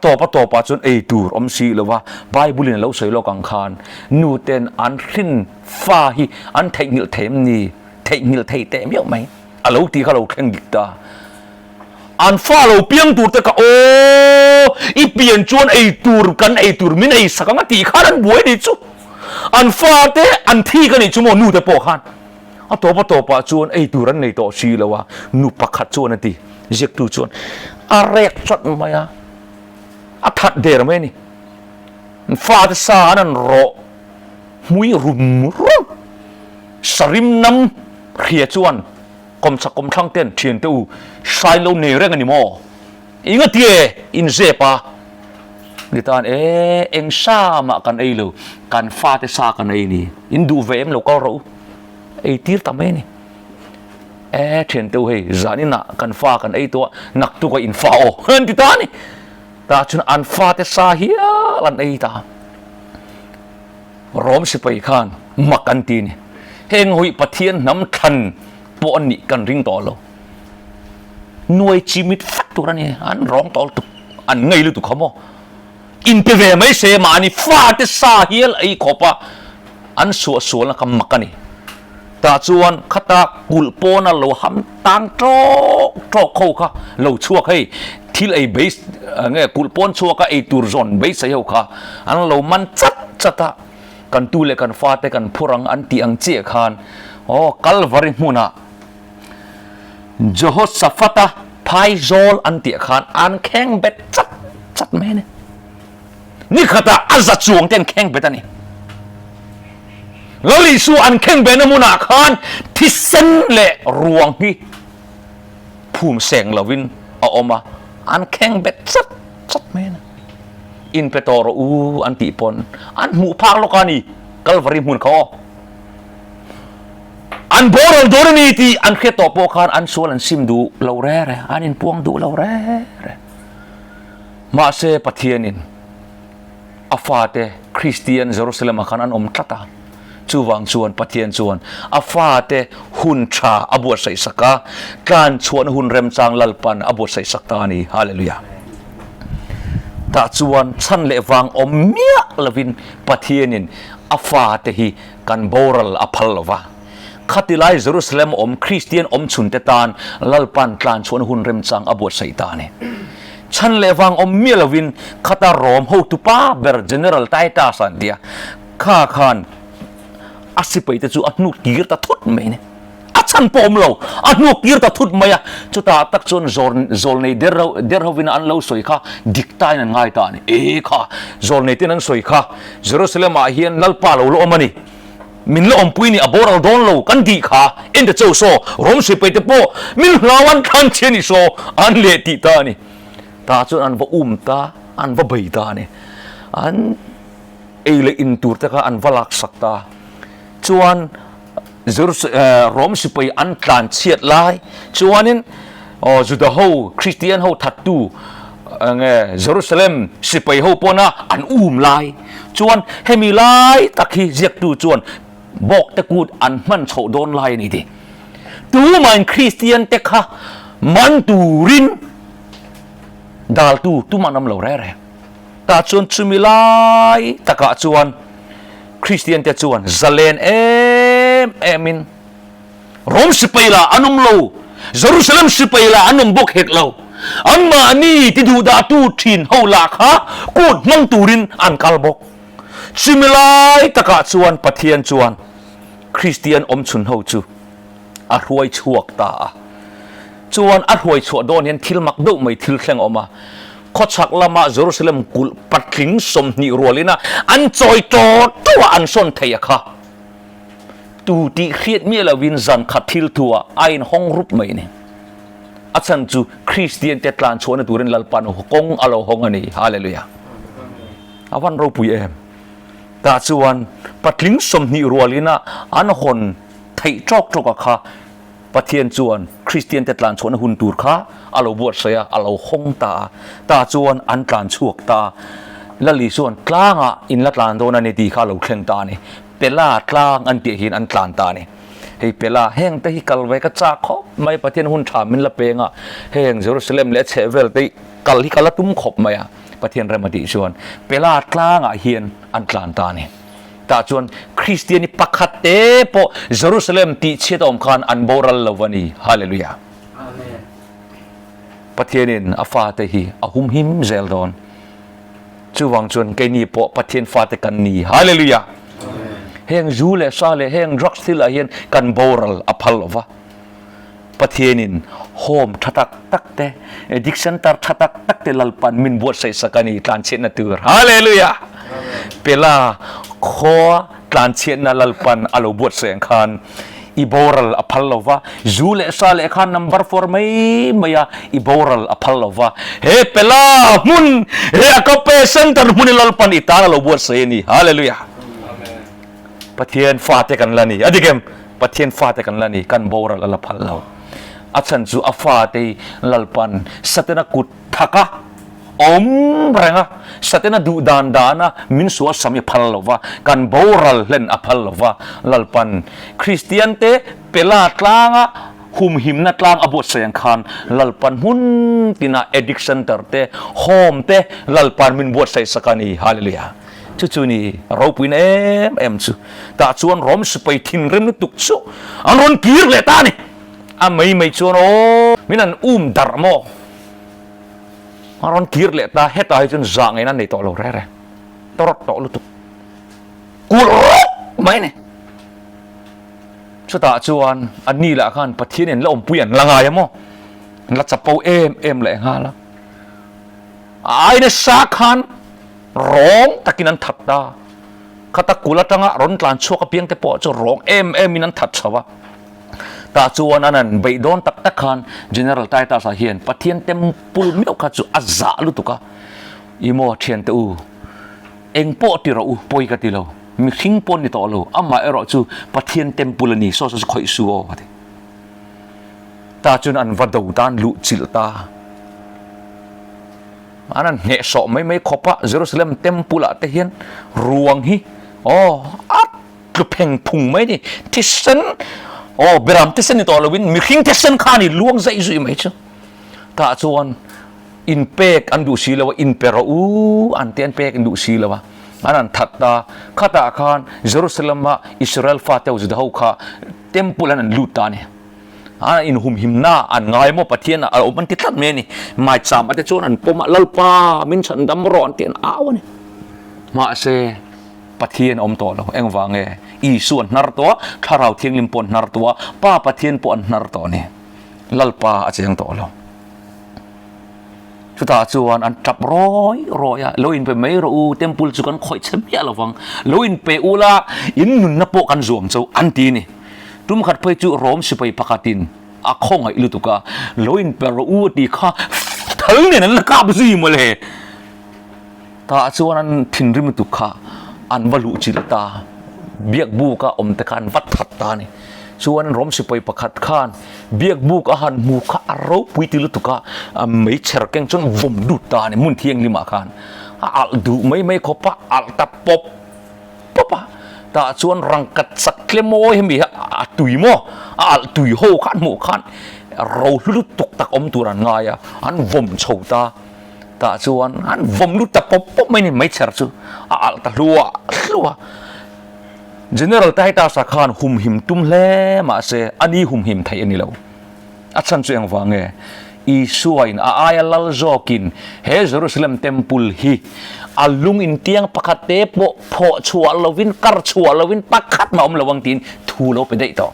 ตัวปัจจุบันไอตัวอมสีเลยว่าไบเบิลเนี่ยเราใช้โลกังคารนูเตนอันขึ้นฟ้าฮีอันเทคนิคเทมนี่เทคนิคเทมเยอะไหมเราตีเขาเราแข่งดิกตา อันฟ้าเราเปียงตูแต่ก็โอ้อีเปลี่ยนจวนไอตูร์กันไอตูร์มินไอสักงั้นตีข้านั้นบวยดิจูอันฟ้าเตอันที่กันไอจูโมนูแต่ปอขันอันตัวปะจวนไอตูรันในตัวชีแล้วว่านูปักขัดจวนนั่นตีเจ็กตูจวนอะไรสักมาอะอัฐเดรไม่นี่ฟ้าเตสานันรอมุยรุมสริมน้ำเขียจวนกมสักกมช่างเต้นเทียนตู้ใช้เราเนเรื่องนี้มั้งอิงเตียอินเซปะดิตานเอ็งซามากันไอ้ลูกันฟ้าเตสากันไอ้นี่อินดูเวมเราก็รู้ไอ้ทีร์ทำไมนี่เทียนตู้เฮ้ยจานี่นะกันฟ้ากันไอ้ตัวนักตัวก็อินฟ้าโอ้เห็นดิตานี่แต่จนอันฟ้าเตสาเฮียกันไอ้ตารอมสิไปข้านมักกันตีนี่เฮงหุยปะเทียนน้ำทันปอนนี่กันริงต่อเราหน่วยชีวิตฟักตัวนี้อันร้องต่อตุกอันไงลูกตุกเขาโมอินเตเวไม่เสมานี่ฟาเตสาเฮียไอ้ขบะอันสัวแล้วคำมักกันนี่ตาจวนขตากุลปอนะเราหำตังโตเขาค่ะเราชั่วให้ที่ไอ้เบสเงี้ยกุลปอนชั่วก็ไอ้ตูร์ซอนเบสเสียค่ะอันเรามันจัดกันตูเลกันฟาเตกันพูรังอันตีอังเจียคานโอ้กัลวาริมุนะจโฮสฟัตะไพโซลอันตีคานอันแข็งเบ็ดจัดแม่เนี่ยนี่ขตาอัจจวงเต้นแข็งเบ็ดนี่แล้วลิสูอันแข็งเบ็ดนมุนะคานที่เส้นเละรวงนี่ภูมิแสงลวินเอาออกมาอันแข็งเบ็ดจัดแม่เนี่ยอินเปโตรอันติปนอันหมู่ภาคโลกานีกัลวาริมุนเขาอันโบรลโดรนีตีอันเคตโปคานอันโซลันซิมดูเลาแร่อันอินพวงดูเลาแร่มาเซปะเทียนินอาฟาเตคริสเตียนเยรูซาเล็มขันอันอมตัดจูวังชวนปะเทียนชวนอาฟาเตหุนชาอบวชใส่สักกาการชวนหุนเรมจางลัลปันอบวชใส่สักตานีฮาเลลูยาตาจวนฉันเลวังอมเมียลวินปะเทียนินอาฟาเตฮีกันโบรลอภัลวะขัดไล่เยรูซาเล็มอมคริสเตียนอมชุนเตตานลัลปันกลานชวนหุนเรมจังอบวชใส่ตานีฉันเลวังอมเมียลวินขัดรอมฮูตุป้าเบอร์เจเนอรัลไตตาสันเดียข้าขานอาศิไปแต่จูอัดนุกีร์ตทุดไม่เนี่ยอาฉันปอมเราอัดนุกีร์ตทุดไม่อะจุดตาตักจนโซลในเดรวินอันเราสวยค่ะดิกตายนั่นง่ายตาเนี่ยค่ะโซลในที่นั้นสวยค่ะเยรูซาเล็มอาเฮียนนัลปาเราโลมานี่มินโลอมปุยนี่อบอรัลโดนเรากันดีค่ะอินเดเจ้าโซรมสิไปแต่ปอมินลาวันคันเชนิโซอันเลติตานี่ตาจนอันว่าตาอันว่าใบตาเนี่ยอันเลอินตูร์ตะค่ะอันว่าลักสักตาจวนรอมสิไปอันการเชียดลายจวนนั้นจุดเขาคริสเตียนเขาทัดดูเยรูซาเล็มสิไปเขาปนะอันลายจวนให้มีลายตะกี้เรียกดูจวนบอกตะกูดอันมันโฉโดนลายนี่ดิตัวมันคริสเตียนเตค่ะมันตูรินดาลตูมันนำเราแร่ตาจวนชุมิลายตะกะจวนคริสเตียนเตจวนซาเลนเอมินรอมสิไปละอันมโลเยรูซาเล็มสิไปละอันบกเฮกเราอันมานี่ที่ดูดาตูทินเฮาลาค่ะกูดมังตูรินอันกัลบกชิมิลายตะกะจวนปะเทียนจวนคริสเตียนอมชุนเฮาจูอรวยชวกตาจวนอรวยชวโดนเห็นทิลมักดุไม่ทิลแข่งออกมาขอชักละมาเยรูซาเล็มกุลปัดขิงสมนิรัวเลยนะอันจอยโตตัวอันสนเทียค่ะตูตีเครียดเมียละวินจันขัดทิลตัวไอ้ห้องรูปไม่เนี่ยอาจารย์จูคริสเตียนเตตลานชวนตัวเรนลัลปันกงอโลหงอันนี้ฮาเลลูยาอาวันเราปุยตาจวนปัดลิงสมนิรัวเลยนะอันคนไทยจอกค่ะปะเทียนจวนคริสเตียนเตตลานชวนหุ่นตูร์ค่ะอโลบวชเสียอโลหงตาจวนอันกลานชวกตาละลีส่วนกลางอินละกลานโดนันดีค่ะเราเคร่งตาเนี่ยเปล่ากลางอันเตียหินอันกลานตาเนี่ยให้เปล่าแห้งแต่ฮิกัลไว้ก็จ้าเขาไม่ปะเทียนหุ่นถามินละเปงแห้งเยรูซาเล็มและเชเวลแต่กัลฮิกัลตุ้มขบไม่ปะเทียนเรมาดีชวนเปล่ากลางเฮียนอันกลานตาเนี่ยตาจวนคริสเตียนปักขัดเตปอเยรูซาเล็มตีเชตอมคานอันโบราณลวานีฮาเลลูยาป ประเทศนินอาฟาเตหีอาหุมหิมเซลดอนชูวังจวนเกนีปอประเทศฟาเตกันนีฮาเลลูยาเฮงจูเลซาเลเฮงดรักสิลาเฮนกันโบรัลอภัลวะประเทศนินโฮมทักตักเตดิกชันตาร์ทักตักเตลัลปันมินบวชใส่สกันีการเชนตัวฮาเลลูยาเปลาขอการเชนนัลปันอโลบวชเสียงคานอิบอรัลอภัลลวะจูเลซาเลคานนัมเบอร์ฟอร์ไม่ยาอิบอรัลอภัลลวะเฮเปลามุนเฮอากาเปเซนต์มุนิลัลปันอิตาลอบวชเสียนี่ฮาเลลูยาประเทศฟาเตกันลานีอดีเกมประเทศฟาเตกันลานีกันบอรัลอภัลลวะอาชันจูอาฟาเตลัลปันสัตนักุทักะmereka saatnya du dan dana min suas sami phalwa kan boral len aphalwa lalpan Kristiante pelatlang hum himna tlang abot sayang khan lalpan hun tina addiction terte home te lalpan min buat say sakani haleluya cucu ni Ropui em su ta chuan rom supai thin rem nu tuk chu anon kir le ta ni mai chuan o minan darmo aron kir le ta het ai chun zang ai nan nei to lo re torot to lu tu kul mai ne chuta chuan ani la khan pathin en lom puyan langai mo la chapau em le nga la ai ne sa khan rong takinan thatta khata kula tanga ron tlan chuak piang te po chu rong em minan that chawa ta chuan anan beidon tak khan general taita sa hian pathian tempul meu kha chu azza lu tuka imo thian te u eng po ti ro u poi ka ti lo mi khing pon ni to lo ama ero chu pathian tempul ni so khoi su o ati ta chun an vadau dan lu chil ta anan ne so mai khopa Jerusalem tempul a te hian ruang hi at lu pheng phung mai ni tisen beram tesen ni tolowin miking tesen khani luang zai zui mai chu ta chuan in pek andu silawa in pero anten pek andu silawa anan thatta khata khan Jerusalema Israel fateu judau kha temple an luta ni in hum himna an ngai mo pathian a oman ti tlat me ni mai cham ate chuan an poma lalpa min chan dam ron ten awani ma se pathian om to lo eng wange i suan nar to tharau thiang lim pon nar to pa pathian pon nar to ni lalpa a cheng to lo chuta chuan an tap roya loin pe mai ro u temple chu kan khoi chem ya lawang loin pe ula in nun na po kan zuam chau an ti ni tum khat phai chu rom sipai pakatin a khong ai lutuka loin pe ro u ti kha thal ne nan la ka bzi mo le ta chuan an thin rim tu kha an valu chilata biak bu ka om te khan vat that ta ni chuan rom sipai pakhat khan biak bu ka han mu kha aro pui tilu tuka mai cher keng chon vom du ta ni mun thiang lima khan al du mai khopa al ta pop popa ta chuan rangkat sak klemo hemi a tui mo al tui ho khan mu khan ro lu tuk tak om turan ngaya an vom chouta ta chuan an vom lu ta pop mai ni mai cher chu al ta lua general taita sa khan hum him tum hle ma se ani hum him thai ani lo achan chu ang wange i suain a ayalal zokin he Jerusalem temple hi alung in tiang pakate po pho chua lovin kar chua lovin pakhat ma om lawang tin thu lo pe dei to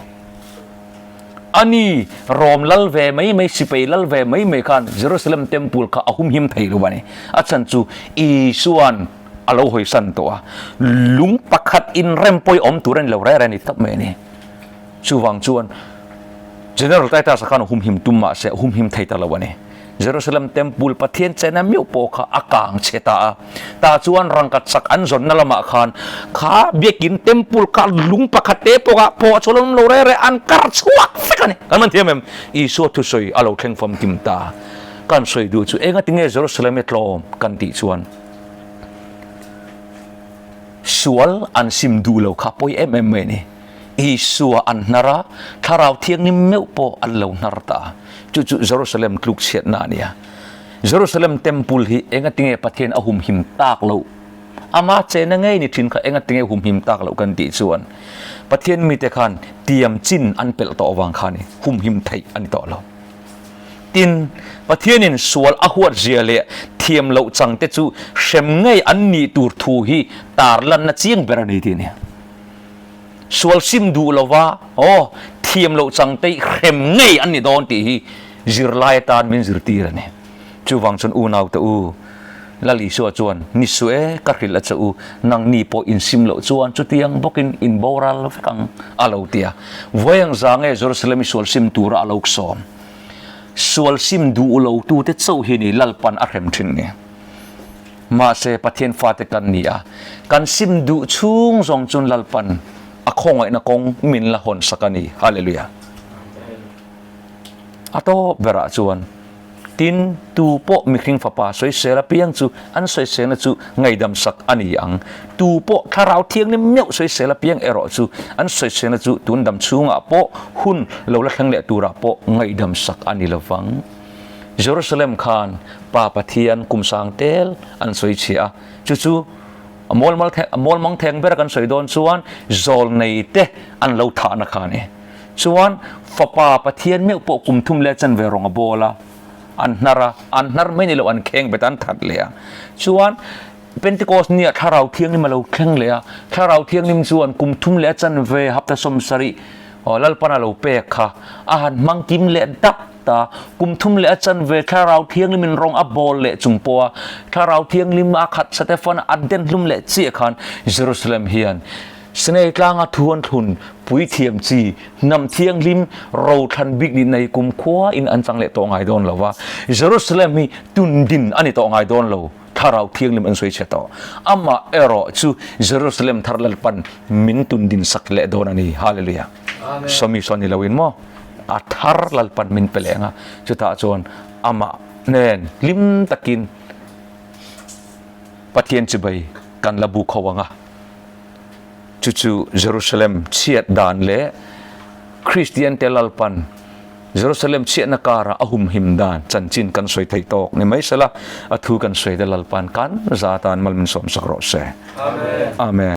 ani rom lal ve mai sipai lal ve mai khan Jerusalem temple kha ahum him thai lo bani achan chu i suan alo hoi san to lung pakhat in rempoi om turan lo re ni tap me ni chuwang chuan general taita sakhan hum him tumma se hum him thai ta lawani Jerusalem temple pathian chena miu po kha akang cheta ta chuan rangkat sak an zon nalama khan kha bekin temple ka lung pakhat te po ka po cholom lo re an kar chuak fekani kan man thiam em I so tu soi alo thleng fam tim ta kan soi du chu enga tinge Jerusalem etlom kan ti chuan sual an sim du lo kha poi em ni I suwa an nara tharau thiang ni meu po an lo narta chu Jerusalem kluk siat na nia Jerusalem temple hi enga tinge pathian ahum him tak lo ama chena ngai ni thin kha enga tinge hum him tak lo kan ti chuan pathian mi te khan tiam chin an pel to wang khani hum him thai ani to lo ตินประเทศนินสวลอหวดเจียเลเทียมเหล่าจังเตจูเชมไงอันนี้ตูร์ทูฮีตาร์ลันนัดเจียงเบรนีทีเนี่ยสวลซิมดูละว่าโอ้เทียมเหล่าจังเตเชมไงอันนี้โดนตีฮีจิรไลตานมินจิรตีระเนี่ยจูวังชนอูนาวตะอูลลิชัวจวนนิสเวกัริลจูนังนีโปอินซิมเหล่าจวนจุดยังบกินอินบอรัลฟังอาลาวเตียวัยงจางเอเยรูซาเล็มสวลซิมตูระอาลาวกซอมสวลซิมดูอาลาวตูเตเจ้าเฮนีลัลปันอาเรมทินเนี่ยมาเซปะเทียนฟาเตกันนี่กันซิมดูชุงจงจุนลัลปันอคงไอนักงมินละหนสักนีฮาเลลูยาอัตโตเบระจวนตินตูโปมิคริงฟ้าป่าสวยเสละเพียงจูอันสวยเสละจูไงดำสักอันยังตูโปถ้าเราเที่ยงนี่เมียวสวยเสละเพียงเอรอจูอันสวยเสละจูตุนดำชูงอ่ะโปหุ่นเราละแข่งเละตูระโปไงดำสักอันนี้ละฟังเยรูซาเล็มคานป่าปะเทียนกุมสังเตลอันสวยเชียจูมอลมังแทงเบรกันสวยโดนชวนโจลในเตอันเราฐานคานี่ชวนฟ้าป่าปะเทียนเมียวโปกุมทุ่มเลจันเวรองอโบลาอันนาร์ไม่นี่เราอันแข่งไปตันถัดเลยชวนเป็นติโกสเนี่ยถ้าเราเที่ยงนี่มาเราแข่งเลยถ้าเราเที่ยงนี่ชวนกุมทุ่มเลจันเวฮับตาสมสรีลัลปนาเราเปกค่ะอาหารมังกิมเลดับตากุมทุ่มเลจันเวถ้าเราเที่ยงนี่มันรองอับบอลเลจุงปัวถ้าเราเที่ยงนี่มาขัดสเตฟานอัดเดนลุมเลเจียขันเยรูซาเล็มเฮียนสเนกลางทวนทุนปุยเทียมจีนำเทียงลิมเราทันบิกดินในกุมขวาอินอันจังเลตองไอดอนเราว่าเยรูซาเล็มมีตุนดินอันนี้ตองไอดอนเราถ้าเราเทียงลิมอันสวยเชตออามาเอรอจูเยรูซาเล็มทาร์ลปันมินตุนดินสักเลดอนอันนี้ฮาเลลูยาสมิสอนิลาวินโมอัทาร์ลปันมินเปลงะจุดตาจวนอามาเนนลิมตะกินปะเทียนจิบายกันลบุขวังะจู่ๆเยรูซาเล็มเชียดดานเล่คริสเตียนเตลัลปันเยรูซาเล็มเชียดนักการะอาหุมหิมดานจันจินกันสวยไทยตอกในไม่สละอทูกันสวยเตลัลปันกันซาตานมัลมินสมสักรอเซอาเมน